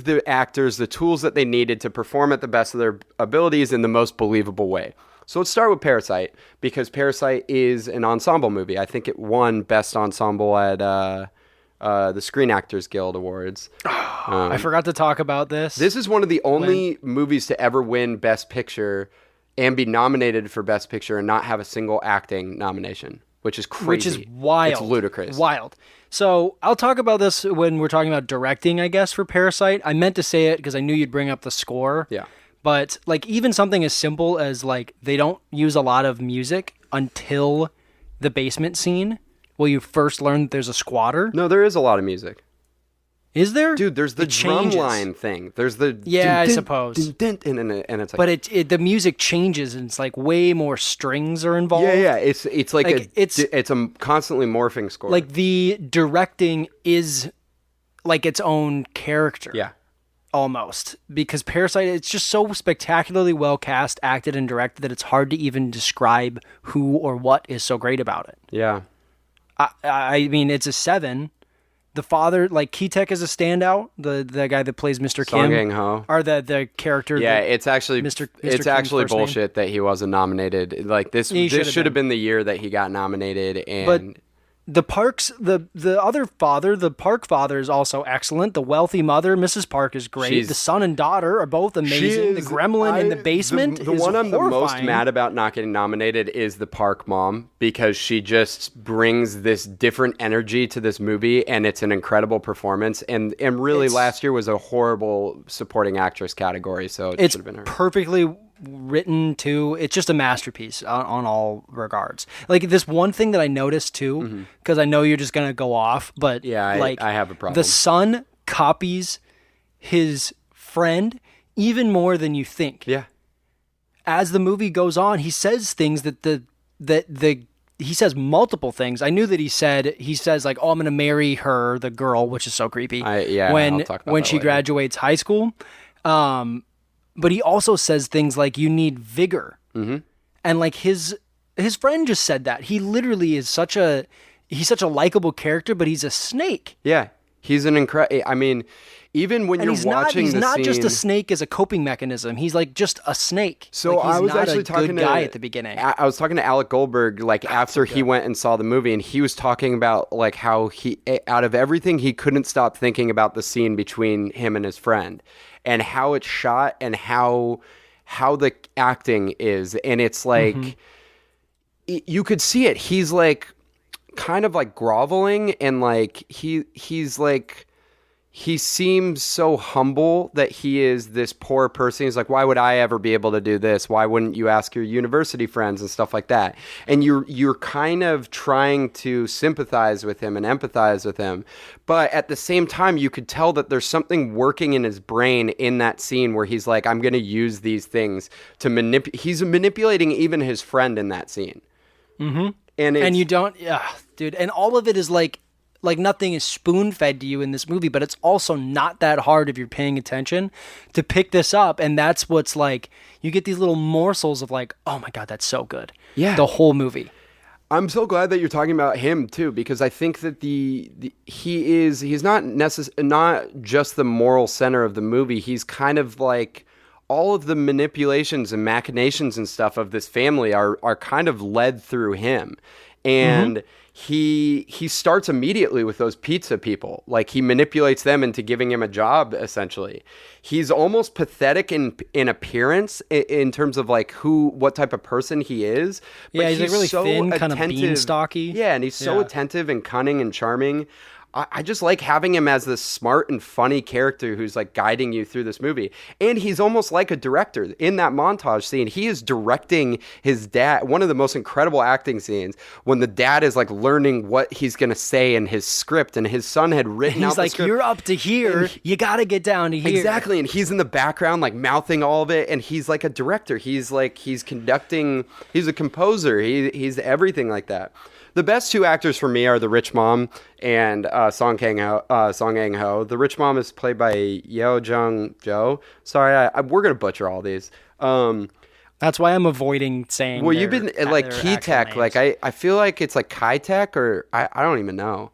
the actors the tools that they needed to perform at the best of their abilities in the most believable way. So let's start with Parasite, because Parasite is an ensemble movie. I think it won Best Ensemble at the Screen Actors Guild Awards. I forgot to talk about this. This is one of the only movies to ever win Best Picture and be nominated for Best Picture and not have a single acting nomination, which is crazy. Which is wild. It's ludicrous. Wild. So I'll talk about this when we're talking about directing, I guess, for Parasite. I meant to say it because I knew you'd bring up the score. Yeah. But like even something as simple as like they don't use a lot of music until the basement scene. Well, you first learn that there's a squatter. No, there is a lot of music. Is there? Dude, there's the drum line thing. There's the... Yeah, I suppose. And it's like... But the music changes and it's like way more strings are involved. Yeah. It's like it's a constantly morphing score. Like the directing is like its own character. Yeah. Almost. Because Parasite, it's just so spectacularly well cast, acted, and directed that it's hard to even describe who or what is so great about it. Yeah. I mean, it's a 7. The father, like Key-Tech is a standout. The guy that plays Mr. Kim. Song Ho. Or the character. Yeah, it's actually Kim's actually first name. bullshit that he wasn't nominated. Like this should have been the year that he got nominated. And the other father, the Park father, is also excellent. The wealthy mother, Mrs. Park, is great. The son and daughter are both amazing. The gremlin in the basement the is one I'm horrifying. the most mad about not getting nominated is the Park mom, because she just brings this different energy to this movie, and it's an incredible performance. And really, last year was a horrible supporting actress category, so it should have been her. Perfectly written too. It's just a masterpiece on all regards. Like this one thing that I noticed too, because I know you're just gonna go off, but I have a problem. The son copies his friend even more than you think. Yeah. As the movie goes on, he says things he says multiple things. I knew that he says like, "Oh, I'm gonna marry her," the girl, which is so creepy. I'll talk about when that she later. graduates high school. But he also says things like, "You need vigor," and like his friend just said that. He literally is such a likable character, but he's a snake. Yeah, he's an incredible. I mean, even when And you're watching he's the not scene, just a snake as a coping mechanism. He's like just a snake. So like, he's I was not actually a talking good to guy at the beginning. I was talking to Alec Goldberg after he went and saw the movie, and he was talking about like how he, out of everything, he couldn't stop thinking about the scene between him and his friend, and how it's shot, and how the acting is, and it's like you could see it. He's like kind of like groveling, and like he's like. He seems so humble that he is this poor person. He's like, why would I ever be able to do this? Why wouldn't you ask your university friends and stuff like that? And you're kind of trying to sympathize with him and empathize with him. But at the same time, you could tell that there's something working in his brain in that scene where he's like, I'm going to use these things to manipulate. He's manipulating even his friend in that scene. Mm-hmm. And you don't, dude. And all of it is like nothing is spoon-fed to you in this movie, but it's also not that hard if you're paying attention to pick this up. And that's what's like, you get these little morsels of like, oh my God, that's so good. Yeah. The whole movie. I'm so glad that you're talking about him too, because I think that he's not just the moral center of the movie. He's kind of like all of the manipulations and machinations and stuff of this family are kind of led through him. And he starts immediately with those pizza people. Like, he manipulates them into giving him a job, essentially. He's almost pathetic in appearance in terms of like what type of person he is. But he's like really so thin, kind of attentive. beanstalky. Yeah, and he's so attentive and cunning and charming. I just like having him as this smart and funny character who's like guiding you through this movie. And he's almost like a director. In that montage scene, he is directing his dad, one of the most incredible acting scenes, when the dad is like learning what he's going to say in his script, and his son had written out the like, script. You're up to here. You got to get down to here. Exactly. And he's in the background, like mouthing all of it. And he's like a director. He's conducting, he's a composer. He's everything like that. The best two actors for me are the rich mom and Song Kang-ho. The rich mom is played by Yeo Jung-jo. Sorry, we're going to butcher all these. That's why I'm avoiding saying well, you've been like Key-Tech. Like, I feel like it's like Kai-Tech, or I don't even know.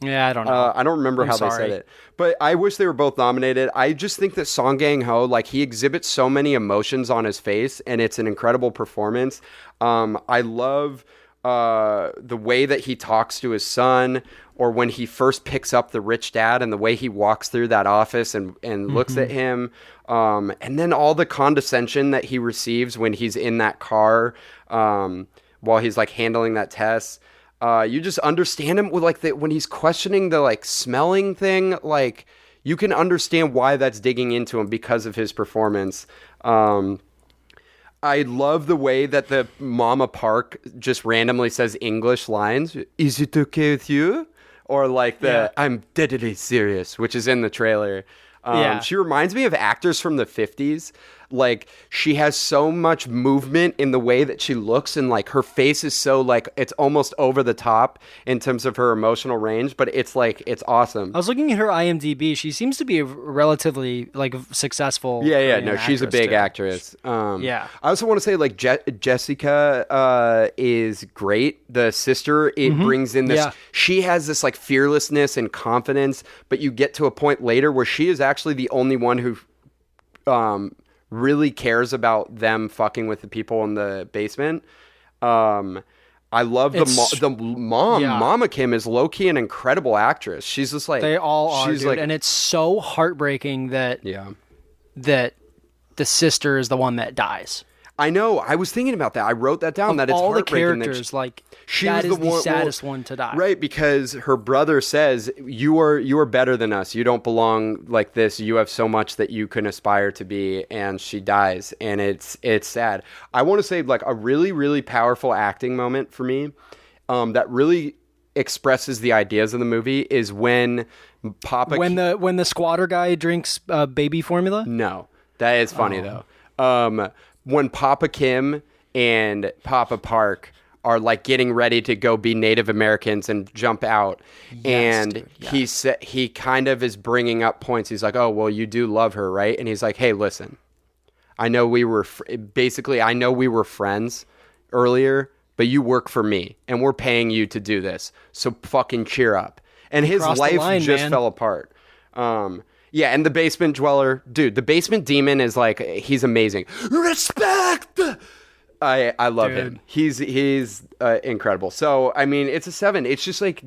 Yeah, I don't know. I don't remember how they said it. But I wish they were both nominated. I just think that Song Kang-ho, like, he exhibits so many emotions on his face, and it's an incredible performance. I love the way that he talks to his son, or when he first picks up the rich dad and the way he walks through that office and looks at him. And then all the condescension that he receives when he's in that car while he's like handling that test. You just understand him with like when he's questioning the like smelling thing, like you can understand why that's digging into him because of his performance. I love the way that the Mama Park just randomly says English lines. Is it okay with you? Or like I'm deadly serious, which is in the trailer. She reminds me of actors from the 50s. Like, she has so much movement in the way that she looks, and like her face is so like it's almost over the top in terms of her emotional range, but it's like it's awesome. I was looking at her IMDb. She seems to be a relatively like successful. No, she's a big actress. I also want to say like Jessica is great. The sister, it brings in this. Yeah. She has this like fearlessness and confidence, but you get to a point later where she is actually the only one who really cares about them fucking with the people in the basement. I love the mom. Yeah. Mama Kim is low-key an incredible actress. She's just like... They all are, she's dude. like, And it's so heartbreaking that that the sister is the one that dies. I know. I was thinking about that. I wrote that down. That it's all the heartbreaking. characters, She that was is the saddest one to die. Right, because her brother says, you are better than us. You don't belong like this. You have so much that you can aspire to be, and she dies, and it's sad. I want to say like a really, really powerful acting moment for me that really expresses the ideas of the movie is when when the squatter guy drinks baby formula. No, that is funny though. When Papa Kim and Papa Park are like getting ready to go be Native Americans and jump out, he kind of is bringing up points. He's like, "Oh, well, you do love her, right?" And he's like, "Hey, listen, I know we were I know we were friends earlier, but you work for me, and we're paying you to do this. So fucking cheer up." And his life just fell apart. Yeah, and the basement dweller, dude, the basement demon is like, he's amazing. Respect! I love him. He's incredible. So, I mean, it's a 7. It's just like,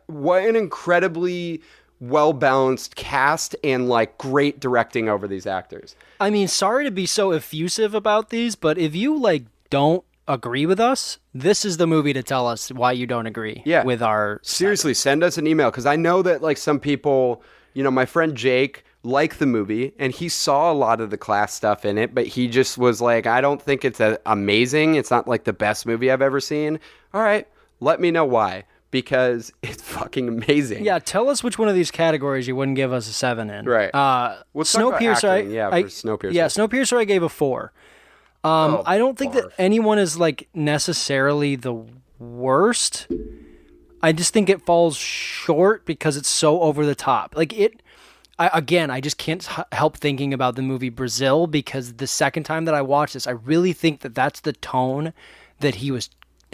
what an incredibly well-balanced cast and like great directing over these actors. I mean, sorry to be so effusive about these, but if you like don't agree with us, this is the movie to tell us why you don't agree with our... Seriously, send us an email, because I know that like some people... You know, my friend Jake liked the movie, and he saw a lot of the class stuff in it, but he just was like, I don't think it's amazing. It's not like the best movie I've ever seen. All right, let me know why, because it's fucking amazing. Yeah, tell us which one of these categories you wouldn't give us a 7 in. Right. Snowpiercer, Snowpiercer. Yeah, Snowpiercer I gave a 4. I don't think that anyone is like necessarily the worst. I just think it falls short because it's so over the top. Like I just can't help thinking about the movie Brazil, because the second time that I watched this, I really think that that's the tone that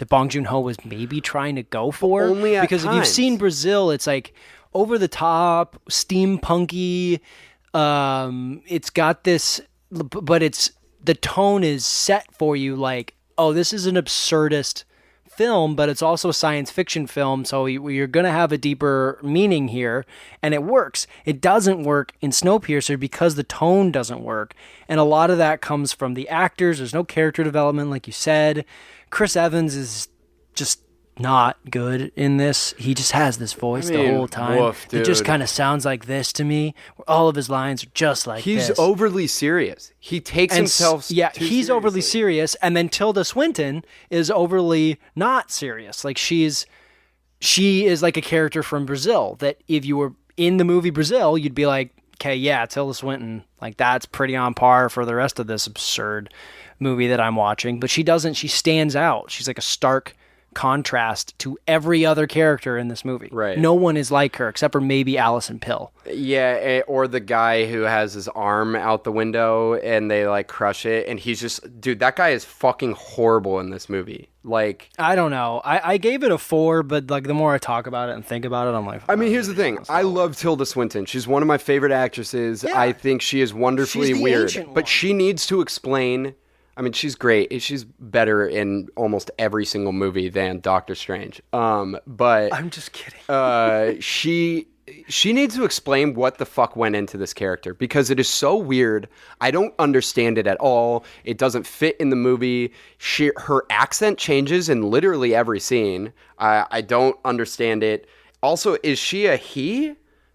Bong Joon Ho was maybe trying to go for. Only at because times. If you've seen Brazil, it's like over the top, steampunky. It's got this, but the tone is set for you like, oh, this is an absurdist film, but it's also a science fiction film, so you're going to have a deeper meaning here, and it works. It doesn't work in Snowpiercer because the tone doesn't work, and a lot of that comes from the actors. There's no character development, like you said. Chris Evans is just not good in this. He just has this voice the whole time. Woof, it just kind of sounds like this to me. All of his lines are just like this. He's overly serious. He takes himself too he's overly serious, and then Tilda Swinton is overly not serious. Like she is like a character from Brazil that if you were in the movie Brazil, you'd be like, okay, yeah, Tilda Swinton, like that's pretty on par for the rest of this absurd movie that I'm watching. But she doesn't. She stands out. She's like a stark contrast to every other character in this movie. Right. No one is like her except for maybe Allison Pill. Yeah, or the guy who has his arm out the window and they like crush it, and he's just, dude, that guy is fucking horrible in this movie. Like, I don't know. I gave it a 4, but like the more I talk about it and think about it, I'm like, I mean, here's the thing. I love Tilda Swinton. She's one of my favorite actresses. Yeah. I think she is wonderfully She's the weird, ancient but one. she needs to explain. I mean, she's great. She's better in almost every single movie than Doctor Strange. But I'm just kidding. she needs to explain what the fuck went into this character, because it is so weird. I don't understand it at all. It doesn't fit in the movie. Her accent changes in literally every scene. I don't understand it. Also, is she a he?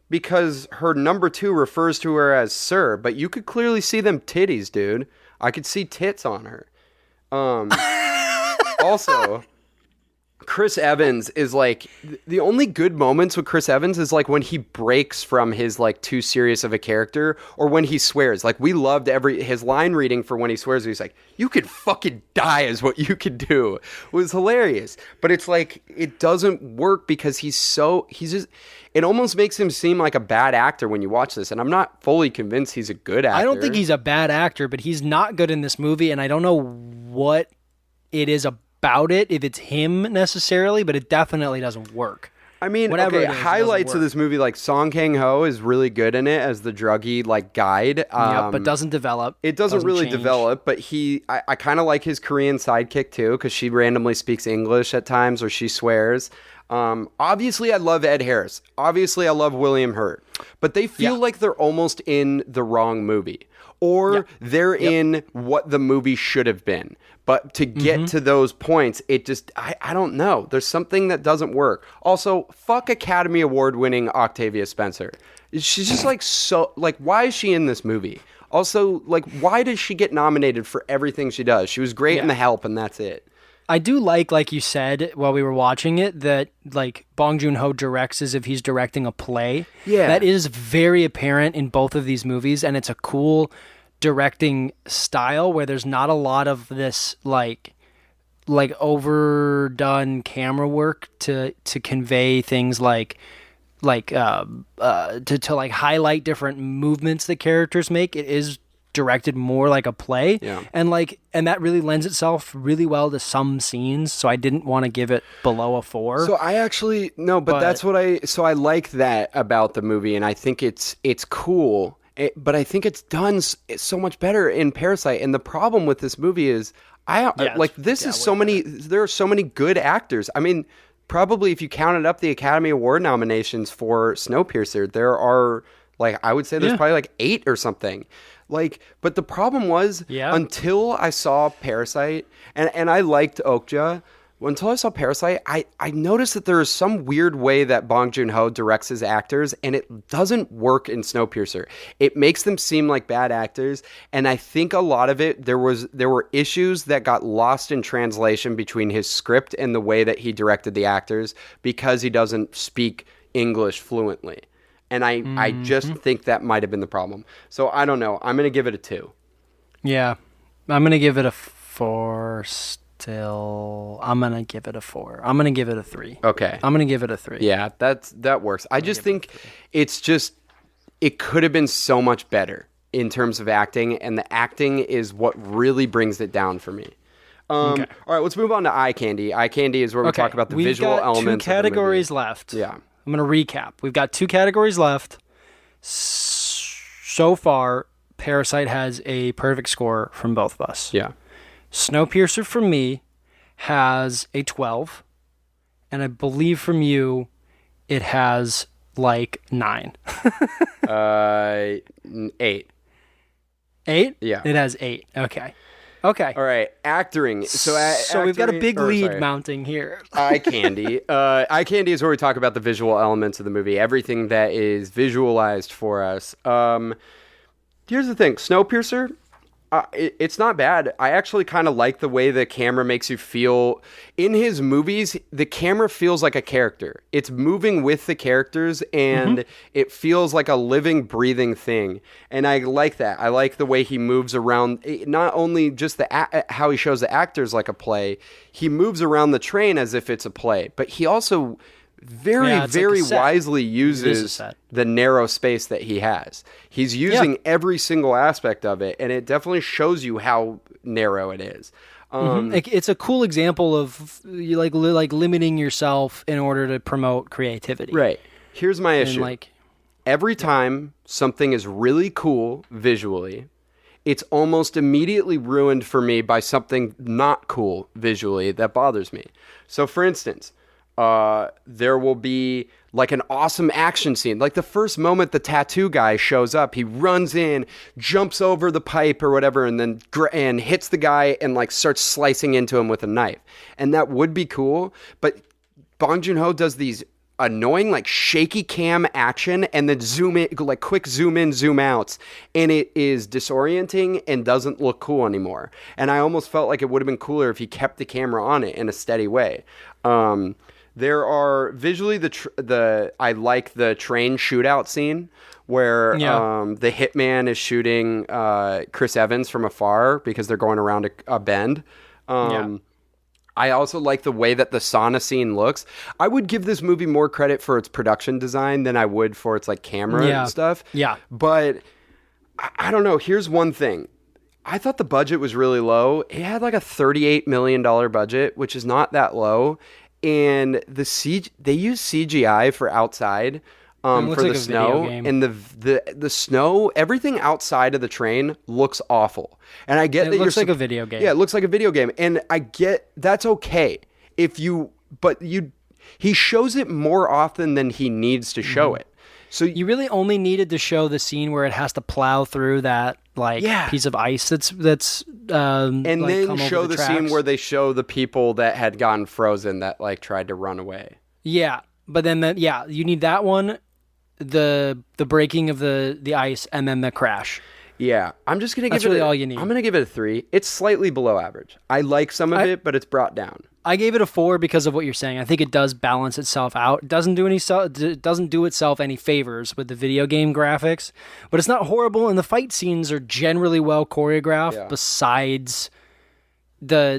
Because her number 2 refers to her as sir, but you could clearly see them titties, dude. I could see tits on her. Also, Chris Evans is like, the only good moments with Chris Evans is like when he breaks from his like too serious of a character, or when he swears. Like, we loved his line reading for when he swears. He's like, you could fucking die is what you could do. It was hilarious. But it's like, it doesn't work because he's just, it almost makes him seem like a bad actor when you watch this. And I'm not fully convinced he's a good actor. I don't think he's a bad actor, but he's not good in this movie. And I don't know what it is about it, if it's him necessarily, but it definitely doesn't work. I mean, whatever okay, it is, it highlights doesn't of this movie, like Song Kang-ho is really good in it as the druggie like guide. but doesn't develop. It doesn't really change. develop, but I kind of like his Korean sidekick too, because she randomly speaks English at times or she swears. Obviously, I love Ed Harris. Obviously, I love William Hurt. But they feel like they're almost in the wrong movie. Or they're in what the movie should have been. But to get to those points, it just, I don't know. There's something that doesn't work. Also, fuck Academy Award winning Octavia Spencer. She's just like, so, like, why is she in this movie? Also, like, why does she get nominated for everything she does? She was great in The Help, and that's it. I do like you said while we were watching it, that like Bong Joon Ho directs as if he's directing a play. Yeah. That is very apparent in both of these movies, and it's a cool directing style where there's not a lot of this like overdone camera work to convey things like to like highlight different movements that characters make. It is directed more like a play, and that really lends itself really well to some scenes, so I didn't want to give it below a 4. So I actually that's what I like that about the movie, and I think it's cool, but I think it's done so much better in Parasite. And the problem with this movie is there are so many good actors. I mean, probably if you counted up the Academy Award nominations for Snowpiercer, there are I would say there's probably 8 or something. But the problem was, until I saw Parasite, and I liked Okja, until I saw Parasite, I noticed that there is some weird way that Bong Joon Ho directs his actors, and it doesn't work in Snowpiercer. It makes them seem like bad actors, and I think a lot of it, there were issues that got lost in translation between his script and the way that he directed the actors, because he doesn't speak English fluently. And I just think that might have been the problem. So I don't know. I'm going to give it a 2. Yeah. I'm going to give it a 4 still. I'm going to give it a 4. I'm going to give it a 3. Okay. I'm going to give it a 3. Yeah, that works. I just think it could have been so much better in terms of acting, and the acting is what really brings it down for me. All right, let's move on to eye candy. Eye candy is where we talk about the visual elements. We've got 2 categories left. Yeah. I'm going to recap. We've got 2 categories left. So far, Parasite has a perfect score from both of us. Yeah. Snowpiercer for me has a 12. And I believe from you, it has 9. 8. 8? Yeah. It has 8. Okay. Okay. All right, acting. So we've got a big lead mounting here. Eye candy. Eye candy is where we talk about the visual elements of the movie, everything that is visualized for us. Here's the thing, Snowpiercer, it's not bad. I actually kind of like the way the camera makes you feel. In his movies, the camera feels like a character. It's moving with the characters, and it feels like a living, breathing thing. And I like that. I like the way he moves around. Not only just how he shows the actors like a play, he moves around the train as if it's a play. But he also very wisely uses the narrow space that he has. He's using every single aspect of it, and it definitely shows you how narrow it is. It's a cool example of like limiting yourself in order to promote creativity. Right. Here's my issue. And every time something is really cool visually, it's almost immediately ruined for me by something not cool visually that bothers me. So, for instance, there will be an awesome action scene. Like the first moment the tattoo guy shows up, he runs in, jumps over the pipe or whatever, and then and hits the guy and starts slicing into him with a knife. And that would be cool, but Bong Joon Ho does these annoying shaky cam action and then zoom in, quick zoom in, zoom outs, and it is disorienting and doesn't look cool anymore. And I almost felt like it would have been cooler if he kept the camera on it in a steady way. There are visually I like the train shootout scene where the hitman is shooting Chris Evans from afar because they're going around a bend. I also like the way that the sauna scene looks. I would give this movie more credit for its production design than I would for its camera and stuff. Yeah. But I don't know. Here's one thing. I thought the budget was really low. It had a $38 million budget, which is not that low. and they use CGI for outside. For looks the like a video snow game. and the snow, everything outside of the train looks awful. And I get It that looks you're like a video game. Yeah, it looks like a video game, and I get that's okay he shows it more often than he needs to show it. So You really only needed to show the scene where it has to plow through that piece of ice that's and like, then come over show the scene tracks. where they show the people that had gotten frozen that like tried to run away. Yeah, but then you need that one, the breaking of the ice, and then the crash. Yeah, I'm just gonna That's give it. really all you need. I'm gonna give it a 3. It's slightly below average. I like some of it, but it's brought down. I gave it a 4 because of what you're saying. I think it does balance itself out. It doesn't do itself any favors with the video game graphics, but it's not horrible, and the fight scenes are generally well choreographed. Yeah. Besides it's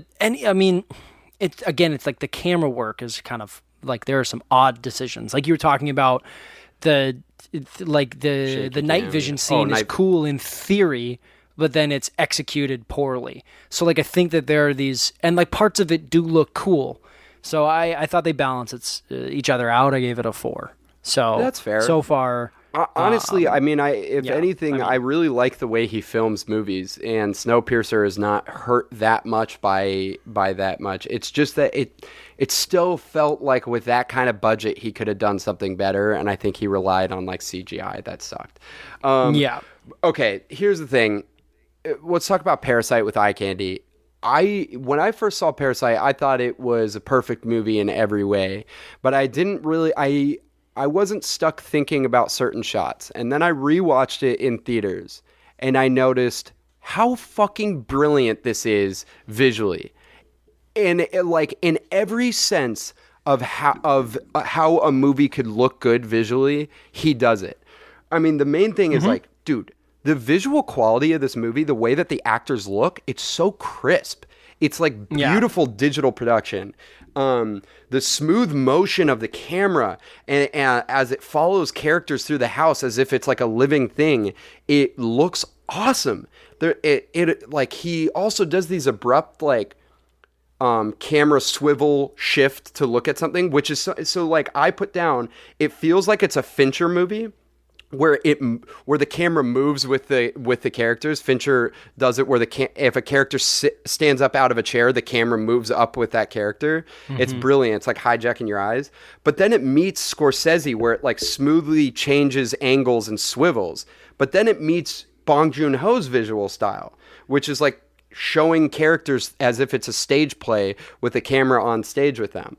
like the camera work is kind of like there are some odd decisions. Like you were talking about the night vision scene is cool in theory, but then it's executed poorly. So like I think that there are these, and like parts of it do look cool. So I thought they balance each other out. I gave it a 4. So That's fair. So far, Honestly, I really like the way he films movies, and Snowpiercer is not hurt that much by that much. It's just that it still felt like with that kind of budget he could have done something better, and I think he relied on like CGI. That sucked. Okay, here's the thing. Let's talk about Parasite with eye candy. When I first saw Parasite, I thought it was a perfect movie in every way, but I didn't really I wasn't stuck thinking about certain shots. And then I rewatched it in theaters and I noticed how fucking brilliant this is visually. And in every sense of how a movie could look good visually, he does it. I mean, the main thing is like, dude, the visual quality of this movie, the way that the actors look, it's so crisp. It's like beautiful digital production. The smooth motion of the camera and as it follows characters through the house as if it's like a living thing, it looks awesome. He also does these abrupt camera swivel shift to look at something, which is so like I put down, it feels like it's a Fincher movie. Where the camera moves with the characters. Fincher does it where if a character stands up out of a chair, the camera moves up with that character. It's brilliant. It's like hijacking your eyes. But then it meets Scorsese where it like smoothly changes angles and swivels. But then it meets Bong Joon Ho's visual style, which is like showing characters as if it's a stage play with the camera on stage with them.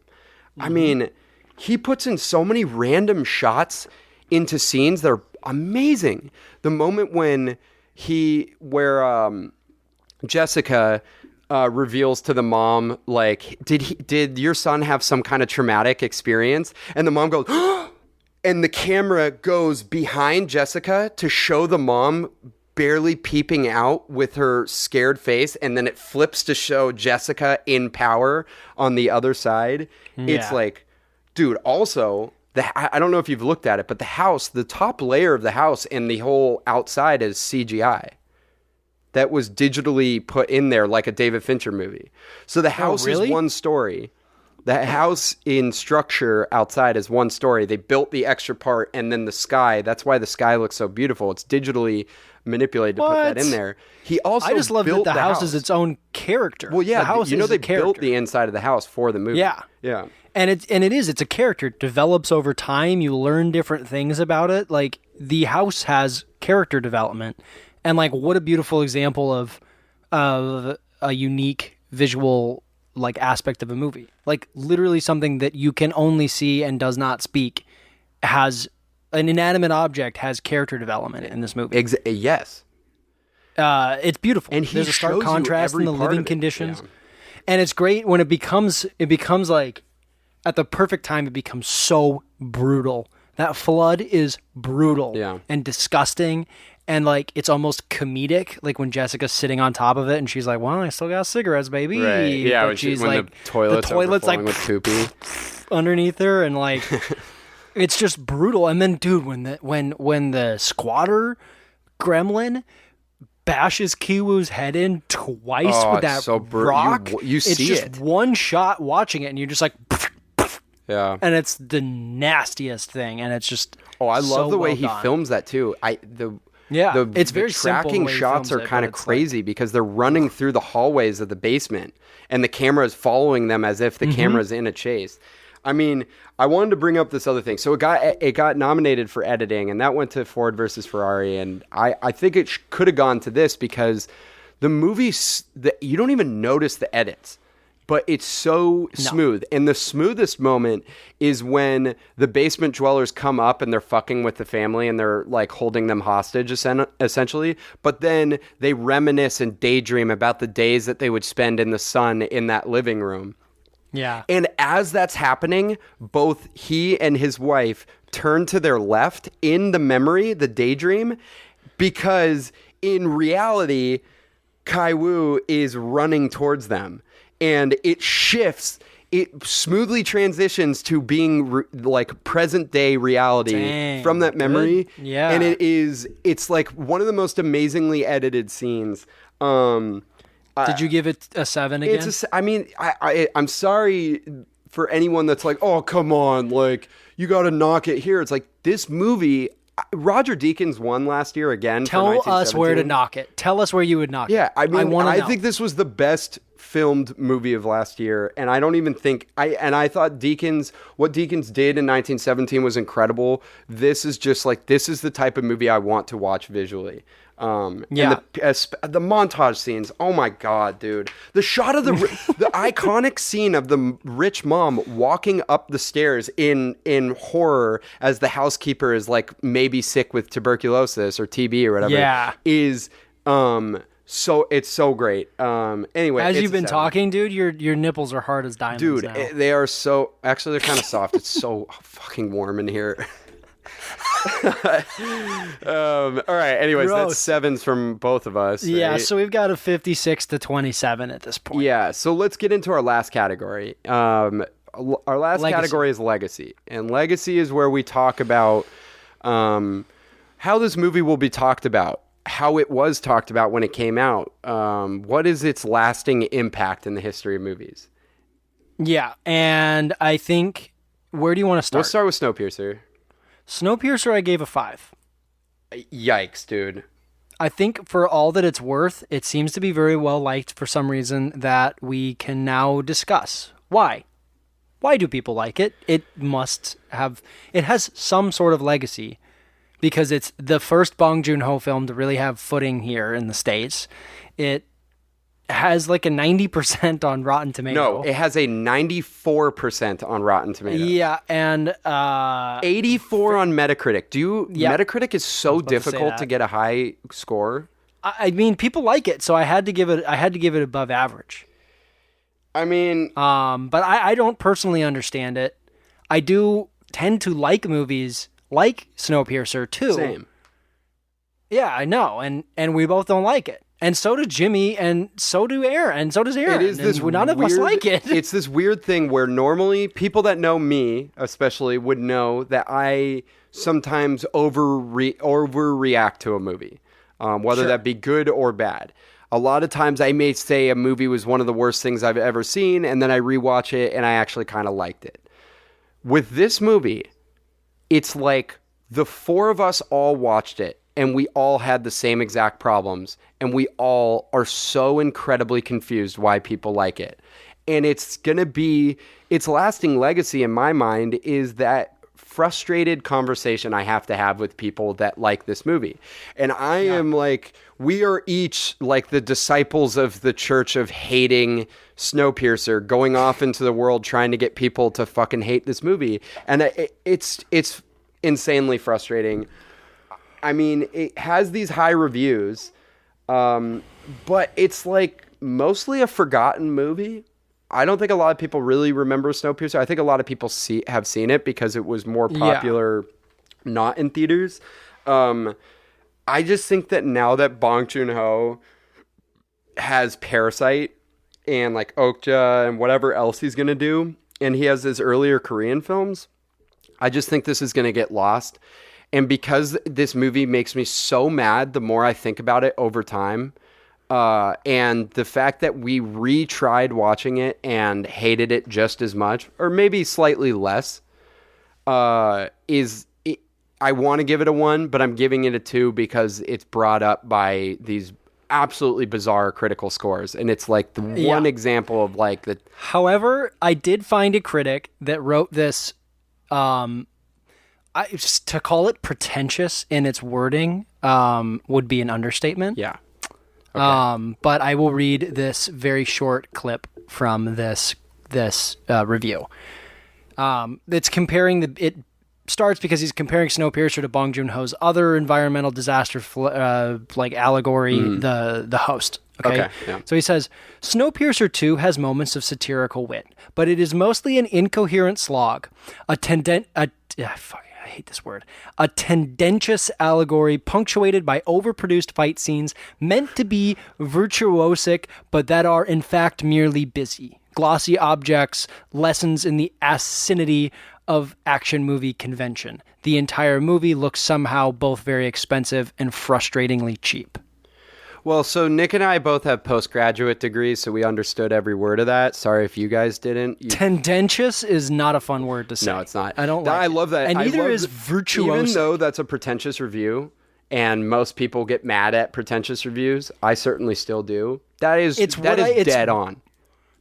I mean, he puts in so many random shots into scenes that are amazing. The moment when Jessica reveals to the mom, like, did your son have some kind of traumatic experience? And the mom goes, and the camera goes behind Jessica to show the mom barely peeping out with her scared face, and then it flips to show Jessica in power on the other side. Yeah. It's like, dude, also, I don't know if you've looked at it, but the top layer of the house and the whole outside is CGI. That was digitally put in there like a David Fincher movie. So the house is one story. The house in structure outside is one story. They built the extra part, and then the sky. That's why the sky looks so beautiful. It's digitally manipulated to put that in there. He also I just love built that the house is its own character. Well, yeah, the house is they a character. built the inside of the house for the movie. Yeah. Yeah. And it's a character. It develops over time. You learn different things about it. Like, the house has character development. And, like, what a beautiful example of a unique visual, like, aspect of a movie. Like, literally something that you can only see and does not speak has an inanimate object has character development in this movie. Yes. It's beautiful. And there's a stark contrast in the living conditions. Yeah. And it's great when it becomes like, at the perfect time, it becomes so brutal. That flood is brutal and disgusting. And, like, it's almost comedic. Like, when Jessica's sitting on top of it and she's like, well, I still got cigarettes, baby. Right. Yeah, but when the toilet's like with poopy underneath her. And, like, it's just brutal. And then, dude, when the squatter gremlin bashes Kiwoo's head in twice with that so rock, you see it's just one shot watching it, and you're just like, Yeah. And it's the nastiest thing, and it's just I love so the way well he done. films that too. It's very the simple the tracking way he shots films are it, kind but of it's crazy because they're running through the hallways of the basement, and the camera is following them as if the camera's in a chase. I mean, I wanted to bring up this other thing. So it got nominated for editing, and that went to Ford versus Ferrari, and I think it could have gone to this because the movie you don't even notice the edits. But it's so smooth. And the smoothest moment is when the basement dwellers come up and they're fucking with the family and they're like holding them hostage essentially. But then they reminisce and daydream about the days that they would spend in the sun in that living room. Yeah. And as that's happening, both he and his wife turn to their left in the memory, the daydream, because in reality, Kai Wu is running towards them. And it shifts, it smoothly transitions to being like present day reality from that memory. Good. Yeah. And it's like one of the most amazingly edited scenes. Did you give it a 7 again? I'm sorry for anyone that's like, oh, come on, like you got to knock it here. It's like this movie, Roger Deakins won last year again. Tell us where to knock it. Tell us where you would knock it. Yeah, I mean, I think this was the best filmed movie of last year, and I don't even think I thought what Deakins did in 1917 was incredible. This is just like this is the type of movie I want to watch visually. And the montage scenes. Oh my god, dude! The shot of the iconic scene of the rich mom walking up the stairs in horror as the housekeeper is like maybe sick with tuberculosis or TB or whatever. Yeah. Is so it's so great. Anyway, as you've been talking, dude, your nipples are hard as diamonds. Dude, now. they are so actually they're kind of soft. It's so fucking warm in here. All right. Anyways, Gross. that's 7s from both of us. Yeah, right? so we've got a 56 to 27 at this point. Yeah. So let's get into our last category. Our last Legacy. category is legacy, and legacy is where we talk about how this movie will be talked about, how it was talked about when it came out, what is its lasting impact in the history of movies. Yeah, and I think where do you want to start? Let's start with Snowpiercer. Snowpiercer, I gave a 5. Yikes, dude. I think for all that it's worth, it seems to be very well liked for some reason that we can now discuss. Why? Why do people like it? It has some sort of legacy because it's the first Bong Joon Ho film to really have footing here in the States. It has like a 90% on Rotten Tomatoes. No, it has a 94% on Rotten Tomatoes. Yeah, and 84 on Metacritic. Metacritic is so difficult that. to get a high score. I mean, people like it, so I had to give it above average. I mean, but I don't personally understand it. I do tend to like movies like Snowpiercer too. Same. Yeah, I know, and we both don't like it. And so does Jimmy, and so does Aaron. It is this none of us like it. It's this weird thing where normally people that know me, especially, would know that I sometimes overreact to a movie, whether that be good or bad. A lot of times I may say a movie was one of the worst things I've ever seen, and then I rewatch it, and I actually kind of liked it. With this movie, it's like the four of us all watched it, and we all had the same exact problems, and we all are so incredibly confused why people like it. And it's going to be, its lasting legacy in my mind is that frustrated conversation I have to have with people that like this movie. And I am like, we are each like the disciples of the church of hating Snowpiercer, going off into the world trying to get people to fucking hate this movie. And it's insanely frustrating. I mean, it has these high reviews, but it's like mostly a forgotten movie. I don't think a lot of people really remember Snowpiercer. I think a lot of people have seen it because it was more popular not in theaters. I just think that now that Bong Joon Ho has Parasite and like Okja and whatever else he's going to do, and he has his earlier Korean films, I just think this is going to get lost. And because this movie makes me so mad, the more I think about it over time, And the fact that we retried watching it and hated it just as much, or maybe slightly less, I want to give it a 1, but I'm giving it a 2 because it's brought up by these absolutely bizarre critical scores, and it's like the one example of like the. However, I did find a critic that wrote this. To call it pretentious in its wording would be an understatement. Yeah. Okay. But I will read this very short clip from this review. It's comparing it starts because he's comparing Snowpiercer to Bong Joon Ho's other environmental disaster like allegory, The Host. Okay. Yeah. So he says, Snowpiercer 2 has moments of satirical wit, but it is mostly an incoherent slog, I hate this word. A tendentious allegory punctuated by overproduced fight scenes meant to be virtuosic, but that are in fact merely busy. Glossy objects, lessons in the asininity of action movie convention. The entire movie looks somehow both very expensive and frustratingly cheap. Well, so Nick and I both have postgraduate degrees, so we understood every word of that. Sorry if you guys didn't. Tendentious is not a fun word to say. No, it's not. I don't like I love that. And neither is virtuosic. Even though that's a pretentious review, and most people get mad at pretentious reviews, I certainly still do. That is dead on.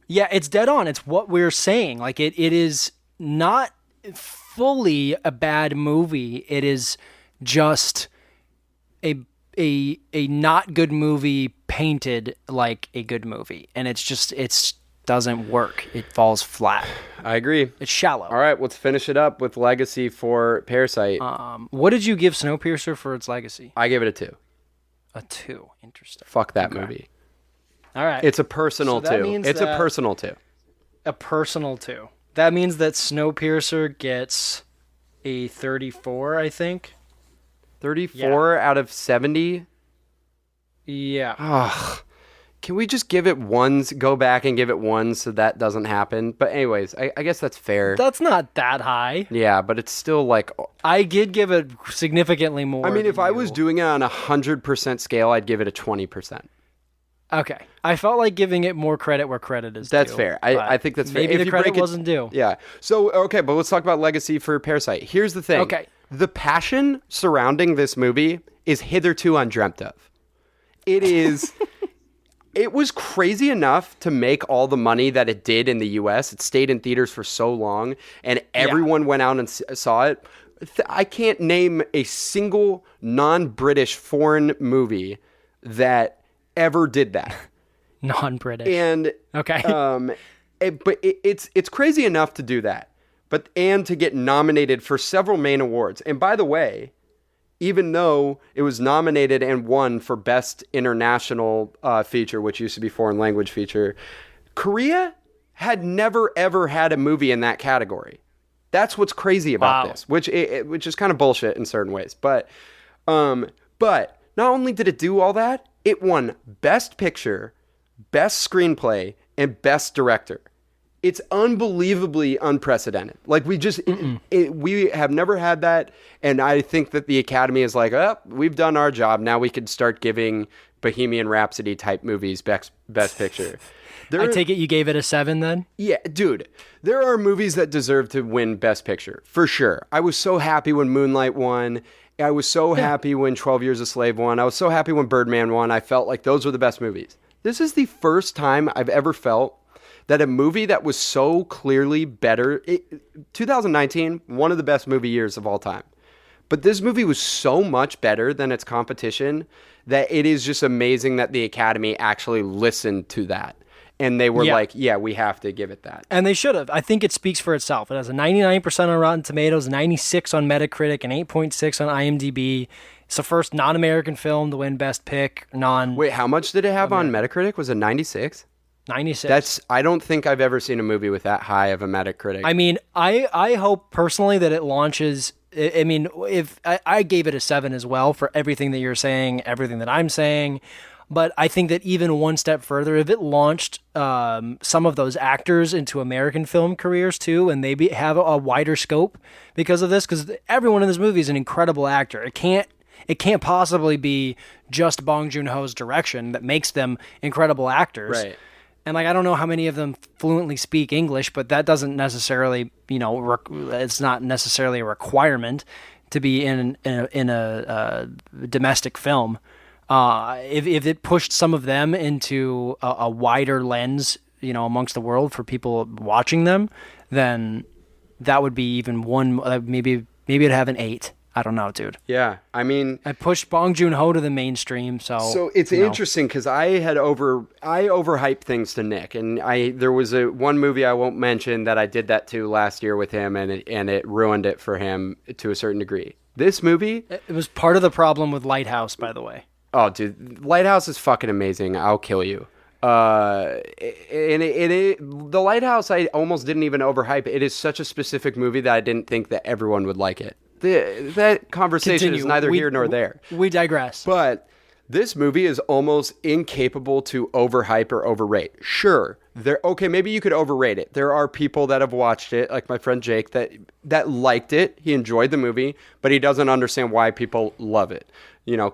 Yeah, it's dead on. It's what we're saying. Like it is not fully a bad movie. It is just a not good movie painted like a good movie, and it doesn't work. It falls flat. I agree. It's shallow. All right, let's finish it up with legacy for Parasite. What did you give Snowpiercer for its legacy? I gave it a 2. A 2. Interesting. Fuck that movie. All right. It's a personal 2. It's a personal 2. A personal 2. That means that Snowpiercer gets a 34, I think. 34 out of 70? Yeah. Ugh. Can we just give it 1s, go back and give it 1 so that doesn't happen? But anyways, I guess that's fair. That's not that high. Yeah, but it's still like... I did give it significantly more. I mean, if I was doing it on a 100% scale, I'd give it a 20%. Okay. I felt like giving it more credit where credit is due. That's fair. I think that's fair. Maybe the credit wasn't due. Yeah. So, okay, but let's talk about legacy for Parasite. Here's the thing. Okay. The passion surrounding this movie is hitherto undreamt of. It is... It was crazy enough to make all the money that it did in the U.S. It stayed in theaters for so long, and everyone went out and saw it. I can't name a single non-British foreign movie that ever did that. Non-British. And okay. It's crazy enough to do that, and to get nominated for several main awards. And by the way, even though it was nominated and won for Best International Feature, which used to be Foreign Language Feature, Korea had never, ever had a movie in that category. That's what's crazy about this, which is kind of bullshit in certain ways. But not only did it do all that, it won Best Picture, Best Screenplay, and Best Director. It's unbelievably unprecedented. Like we have never had that, and I think that the Academy is like, oh, we've done our job. Now we could start giving Bohemian Rhapsody type movies best picture. I take it you gave it a 7 then? Yeah, dude. There are movies that deserve to win Best Picture for sure. I was so happy when Moonlight won. I was so happy when 12 Years a Slave won. I was so happy when Birdman won. I felt like those were the best movies. This is the first time I've ever felt that a movie that was so clearly better, 2019, one of the best movie years of all time. But this movie was so much better than its competition that it is just amazing that the Academy actually listened to that. And they were like, yeah, we have to give it that. And they should have. I think it speaks for itself. It has a 99% on Rotten Tomatoes, 96 on Metacritic, and 8.6 on IMDb. It's the first non-American film to win Best Pick. Wait, how much did it have on Metacritic? Was it 96? 96. I don't think I've ever seen a movie with that high of a Metacritic. I mean, I hope personally that it launches. I mean, if I gave it a 7 as well for everything that you're saying, everything that I'm saying. But I think that even one step further, if it launched some of those actors into American film careers too, and they have a wider scope because of this, because everyone in this movie is an incredible actor. it can't possibly be just Bong Joon Ho's direction that makes them incredible actors. Right. And like I don't know how many of them fluently speak English, but that doesn't necessarily, it's not necessarily a requirement to be in a domestic film. If it pushed some of them into a wider lens, amongst the world for people watching them, then that would be even one. Maybe it'd have an 8. I don't know, dude. Yeah, I mean, I pushed Bong Joon Ho to the mainstream, so it's interesting because I overhyped things to Nick, and there was one movie I won't mention that I did that to last year with him, and it ruined it for him to a certain degree. This movie, it was part of the problem with Lighthouse, by the way. Oh, dude, Lighthouse is fucking amazing. I'll kill you. The Lighthouse, I almost didn't even overhype. It is such a specific movie that I didn't think that everyone would like it. That conversation is neither here nor there. We digress. But this movie is almost incapable to overhype or overrate. Sure, maybe you could overrate it. There are people that have watched it, like my friend Jake, that liked it. He enjoyed the movie, but he doesn't understand why people love it.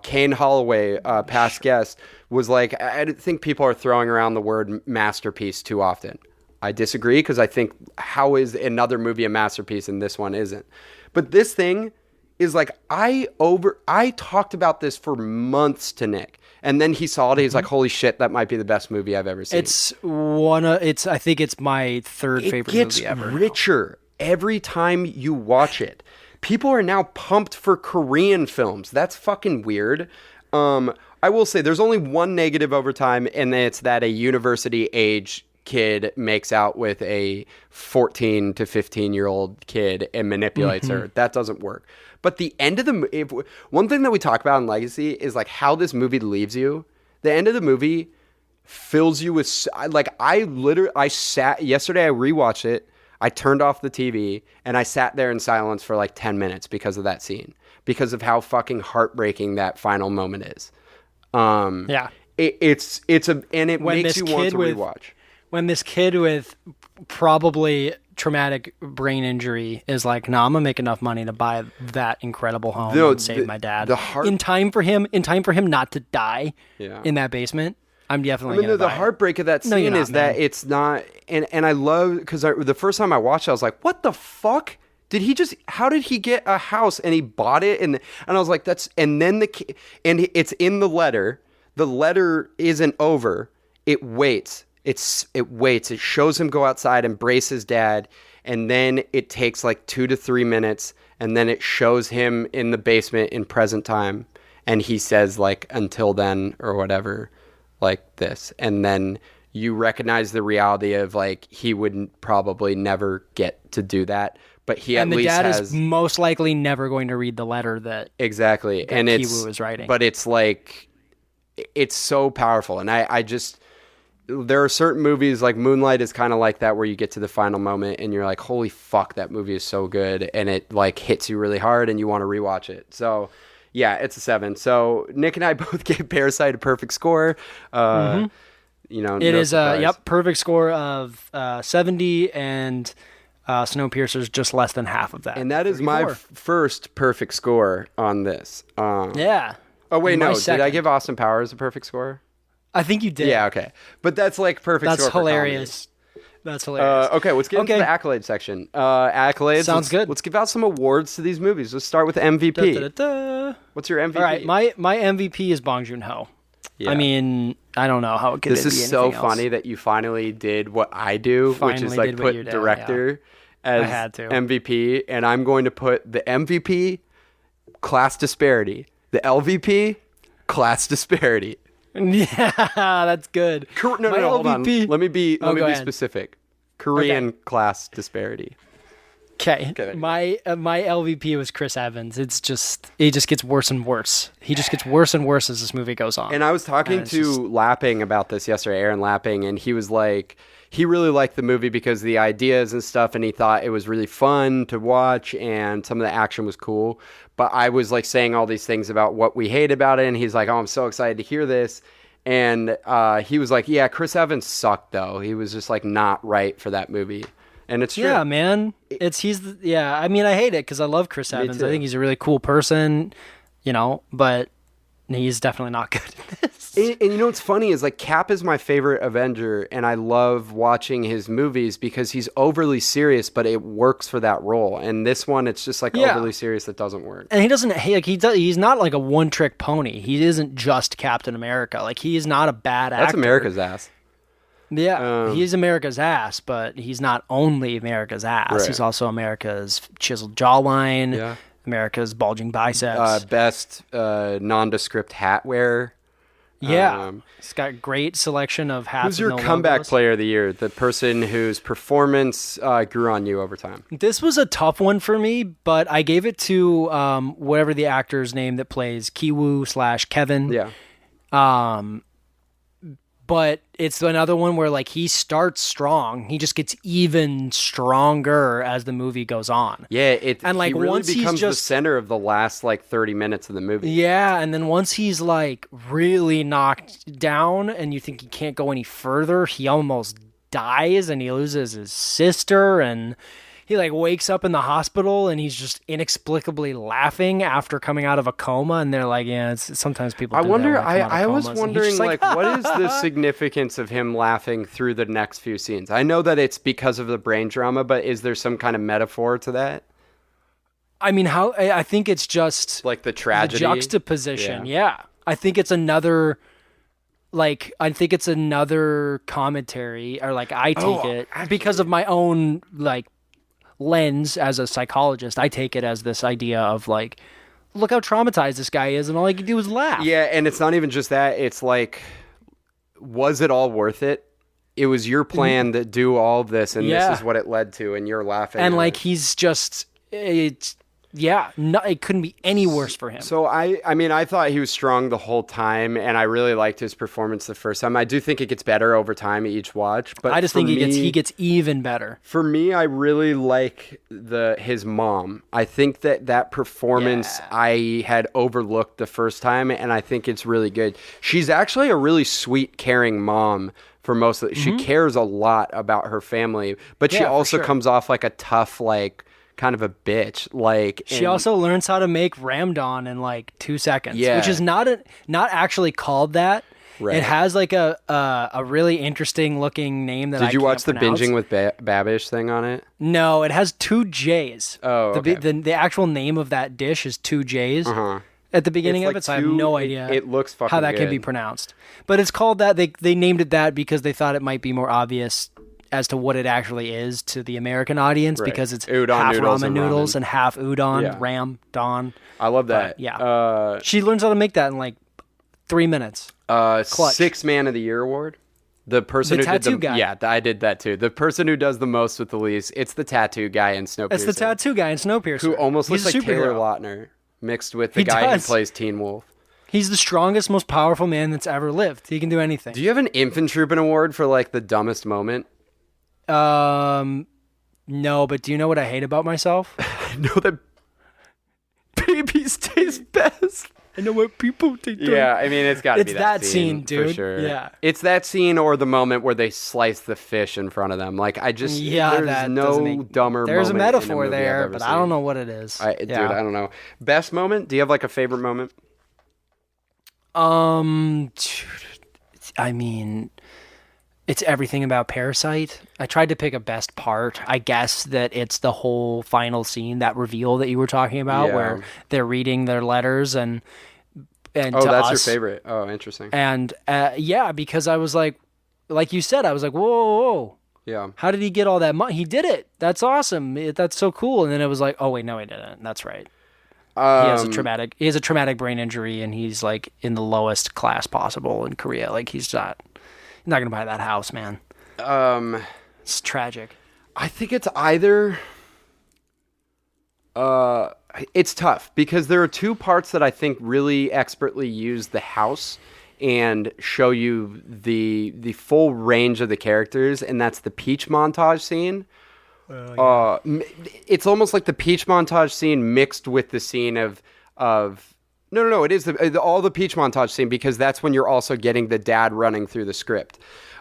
Kane Holloway, past guest, was like, I think people are throwing around the word masterpiece too often. I disagree because I think how is another movie a masterpiece and this one isn't? But this thing is like, I talked about this for months to Nick, and then he saw it. He's like, "Holy shit, that might be the best movie I've ever seen." I think it's my third favorite movie ever. It gets richer every time you watch it. People are now pumped for Korean films. That's fucking weird. I will say there's only one negative over time, and it's that a university age kid makes out with a 14 to 15-year-old kid and manipulates her. That doesn't work. But the end of the one thing that we talk about in Legacy is like how this movie leaves you. The end of the movie fills you with I sat yesterday. I rewatched it. I turned off the TV and I sat there in silence for like 10 minutes because of that scene, because of how fucking heartbreaking that final moment is. Yeah, it makes you want to rewatch. When this kid with probably traumatic brain injury is like, "No, I'm gonna make enough money to buy that incredible home and save my dad in time for him not to die in that basement." I'm definitely gonna buy the heartbreak of that scene is that it's not, and I love, because the first time I watched it, I was like, "What the fuck? How did he get a house?" And he bought it, and I was like, and then it's in the letter. The letter isn't over. It waits. It waits. It shows him go outside, embrace his dad, and then it takes like 2 to 3 minutes, and then it shows him in the basement in present time, and he says like, "Until then," or whatever, like this, and then you recognize the reality of like he would probably never get to do that, but he and at least has. And the dad is most likely never going to read the letter that exactly, that and Kiwoo is writing. But it's like, it's so powerful, and I just. There are certain movies, like Moonlight is kind of like that, where you get to the final moment and you're like, holy fuck, that movie is so good. And it like hits you really hard and you want to rewatch it. So yeah, it's a 7. So Nick and I both gave Parasite a perfect score. It is perfect score of 70, and Snowpiercer's just less than half of that. And that is 34. My first perfect score on this. Yeah. Oh wait, no. Did I give Austin Powers a perfect score? I think you did. Yeah, okay. But that's like perfect. That's hilarious. That's hilarious. Okay, let's get into the accolade section. Accolades. Sounds good. Let's give out some awards to these movies. Let's start with MVP. What's your MVP? All right, my MVP is Bong Joon Ho. Yeah. I mean, I don't know how it could be anything else. This is so funny that you finally did what I do, which is like put director as MVP, and I'm going to put the MVP, class disparity. The LVP, class disparity. Yeah, that's good. No, hold on. Let me be specific. Korean class disparity. Okay. My LVP was Chris Evans. It just gets worse and worse. He just gets worse and worse as this movie goes on. And I was talking to Lapping about this yesterday, Aaron Lapping, and he was like, he really liked the movie because of the ideas and stuff, and he thought it was really fun to watch, and some of the action was cool. But I was like saying all these things about what we hate about it, and he's like, "Oh, I'm so excited to hear this." And he was like, "Yeah, Chris Evans sucked though. He was just like not right for that movie." And it's true. Yeah, man. I mean, I hate it because I love Chris Evans. I think he's a really cool person. but he's definitely not good at this. And you know what's funny is like Cap is my favorite Avenger, and I love watching his movies because he's overly serious, but it works for that role. And this one, it's just like overly serious that doesn't work. And he's not like a one-trick pony. He isn't just Captain America. Like, he is not a bad actor. That's America's ass. Yeah, he's America's ass, but he's not only America's ass. Right. He's also America's chiseled jawline, America's bulging biceps. Best nondescript hat wearer. Yeah, he's got a great selection of hats. Who's your with no comeback logos. player of the year? The person whose performance grew on you over time. This was a tough one for me, but I gave it to whatever the actor's name that plays Kiwoo/Kevin. Yeah. But it's another one where like he starts strong, he just gets even stronger as the movie goes on. Yeah, and like he really once becomes he's just the center of the last like 30 minutes of the movie. Yeah, and then once he's like really knocked down and you think he can't go any further, he almost dies and he loses his sister, and he like wakes up in the hospital and he's just inexplicably laughing after coming out of a coma, and they're like, yeah, sometimes people I do wonder. that when they come out of I was comas. And he's wondering, just like, what is the significance of him laughing through the next few scenes? I know that it's because of the brain trauma, but is there some kind of metaphor to that? I mean, I think it's just Like the tragedy, the juxtaposition. Yeah. I think it's another. I think it's another commentary, or like I take it because of my own like lens as a psychologist. I take it as this idea of like, look how traumatized this guy is, and all he can do is laugh. Yeah, and it's not even just that. It's like, was it all worth it? It was your plan to do all of this, and this is what it led to, and you're laughing. And at like it. he's just it couldn't be any worse for him. So I mean, I thought he was strong the whole time, and I really liked his performance the first time. I do think it gets better over time each watch, but I just think he gets even better. For me, I really like his mom. I think that performance I had overlooked the first time, and I think it's really good. She's actually a really sweet, caring mom for most of it. She cares a lot about her family, but she also comes off like a tough, like, kind of a bitch. Like, she also learns how to make ramdon in like 2 seconds, which is not actually called that. Right. It has like a really interesting looking name that Did you watch the pronounce. Binging with Babish thing on it? No, it has 2 J's. Oh, okay. The actual name of that dish is 2 J's at the beginning of it, so I have no idea it looks fucking how that good. can be pronounced. But it's called that. They named it that because they thought it might be more obvious as to what it actually is to the American audience, because it's udon half noodles ramen noodles and half udon, ram, don. I love that. But, she learns how to make that in like 3 minutes. Clutch. 6 Man of the Year award. The person The who did tattoo the guy. Yeah, I did that too. The person who does the most with the least. It's the tattoo guy in Snowpiercer. It's the tattoo guy in Snowpiercer. who almost He's looks a like Taylor superhero. Lautner mixed with the He guy does. who plays Teen Wolf. He's the strongest, most powerful man that's ever lived. He can do anything. Do you have an Infantroopin award for like the dumbest moment? No, but do you know what I hate about myself? I know that babies taste best. I know what people think. Yeah, I mean, it's got to It's be that that scene, for dude. sure. Yeah. It's that scene or the moment where they slice the fish in front of them. Like, I just, Yeah, there's that no doesn't make, dumber there's moment a in metaphor movie I've there, ever but seen. I don't know what it is. Dude, I don't know. Best moment? Do you have like a favorite moment? I mean, it's everything about Parasite. I tried to pick a best part. I guess that it's the whole final scene, that reveal that you were talking about, where they're reading their letters and Oh, to that's us. your favorite. Oh, interesting. And because I was like you said, I was like, whoa. Yeah. How did he get all that money? He did it. That's awesome. That's so cool. And then it was like, oh wait, no, he didn't. That's right. He has a traumatic brain injury, and he's like in the lowest class possible in Korea. Like he's not gonna buy that house, man. It's tragic. I think it's either. It's tough because there are 2 parts that I think really expertly use the house and show you the full range of the characters, and that's the Peach montage scene. It's almost like the Peach montage scene mixed with the scene of no, it is all the Peach montage scene, because that's when you're also getting the dad running through the script.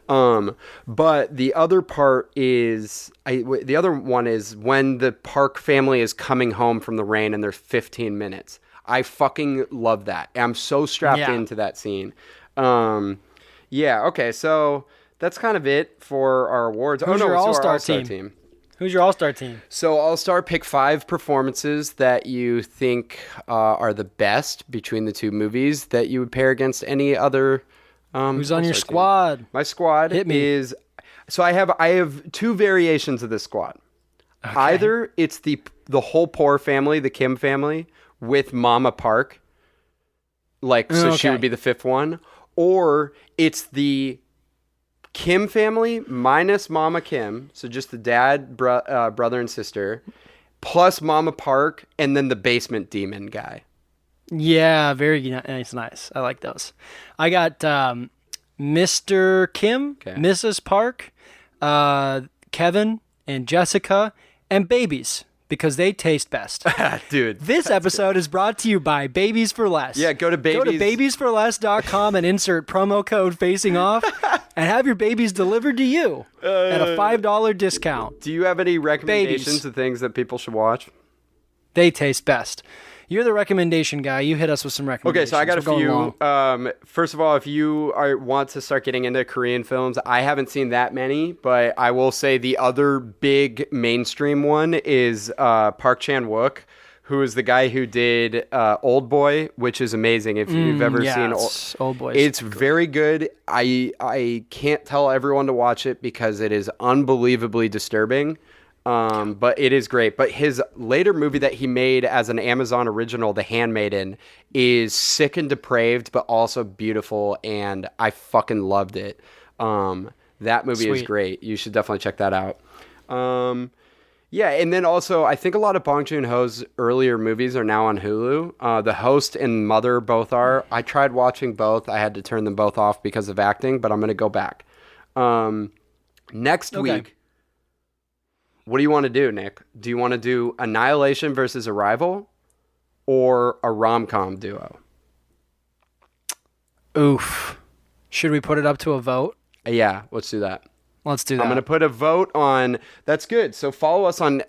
But the other part is the other one is when the Park family is coming home from the rain and there's 15 minutes. I fucking love that. I'm so strapped Yeah. into that scene. Yeah, okay, so that's kind of it for our awards. Who's your it's our all-star all-star team? Who's your all-star team? So all-star, pick 5 performances that you think are the best between the two movies that you would pair against any other. Who's on your all-star team. squad? My squad Hit me. is. So I have 2 variations of this squad. Okay. Either it's the whole Poor family, the Kim family, with Mama Park, so she Okay. would be the 5th one, or it's the Kim family minus Mama Kim, so just the dad, brother and sister, plus Mama Park, and then the basement demon guy. Yeah, very nice. I like those. I got Mr. Kim, Okay. Mrs. Park, Kevin, and Jessica, and babies, because they taste best. Dude, This episode is brought to you by Babies for Less. Yeah, go to babiesforless.com and insert promo code FACINGOFF and have your babies delivered to you at a $5 discount. do you have any recommendations Babies. of things that people should watch? They taste best. You're the recommendation guy. You hit us with some Okay, recommendations. so I got a We're going few. long. First of all, if you want to start getting into Korean films, I haven't seen that many, but I will say the other big mainstream one is Park Chan-wook, who is the guy who did Old Boy, which is amazing. If you've ever seen Old Boy, it's very good. I can't tell everyone to watch it because it is unbelievably disturbing. But it is great. But his later movie that he made as an Amazon original, The Handmaiden, is sick and depraved, but also beautiful, and I fucking loved it. That movie is Sweet. great. You should definitely check that out. Yeah, and then also, I think a lot of Bong Joon Ho's earlier movies are now on Hulu. The Host and Mother both are. I tried watching both. I had to turn them both off because of acting, but I'm going to go back. Next week, what do you want to do, Nick? Do you want to do Annihilation versus Arrival or a rom-com duo? Oof. Should we put it up to a vote? Yeah, let's do that. Let's do that. I'm going to put a vote on. That's good. So follow us on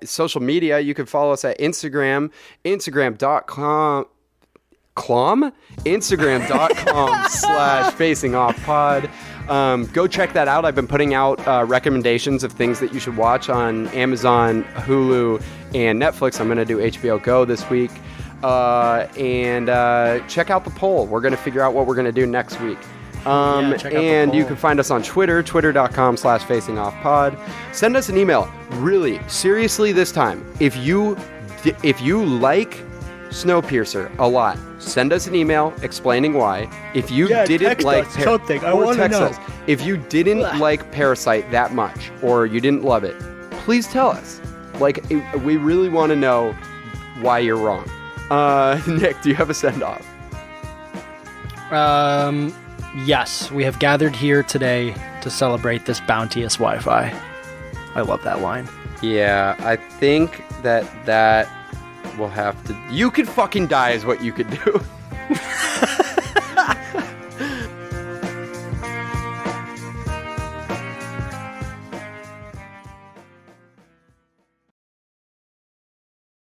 social media. You can follow us at Instagram, instagram.com. Instagram.com/facingoffpod. Go check that out. I've been putting out recommendations of things that you should watch on Amazon, Hulu, and Netflix. I'm going to do HBO Go this week. And check out the poll. We're going to figure out what we're going to do next week. check out the And you poll. can find us on Twitter, twitter.com/facingoffpod. Send us an email. Really, seriously this time. If you like Snowpiercer a lot, send us an email explaining why. If you didn't like something. I wanna text know. us. If you didn't like Parasite that much, or you didn't love it, please tell us. We really want to know why you're wrong. Nick, do you have a send-off? Yes, we have gathered here today to celebrate this bounteous Wi-Fi. I love that line. Yeah, I think that will have to... You could fucking die is what you could do.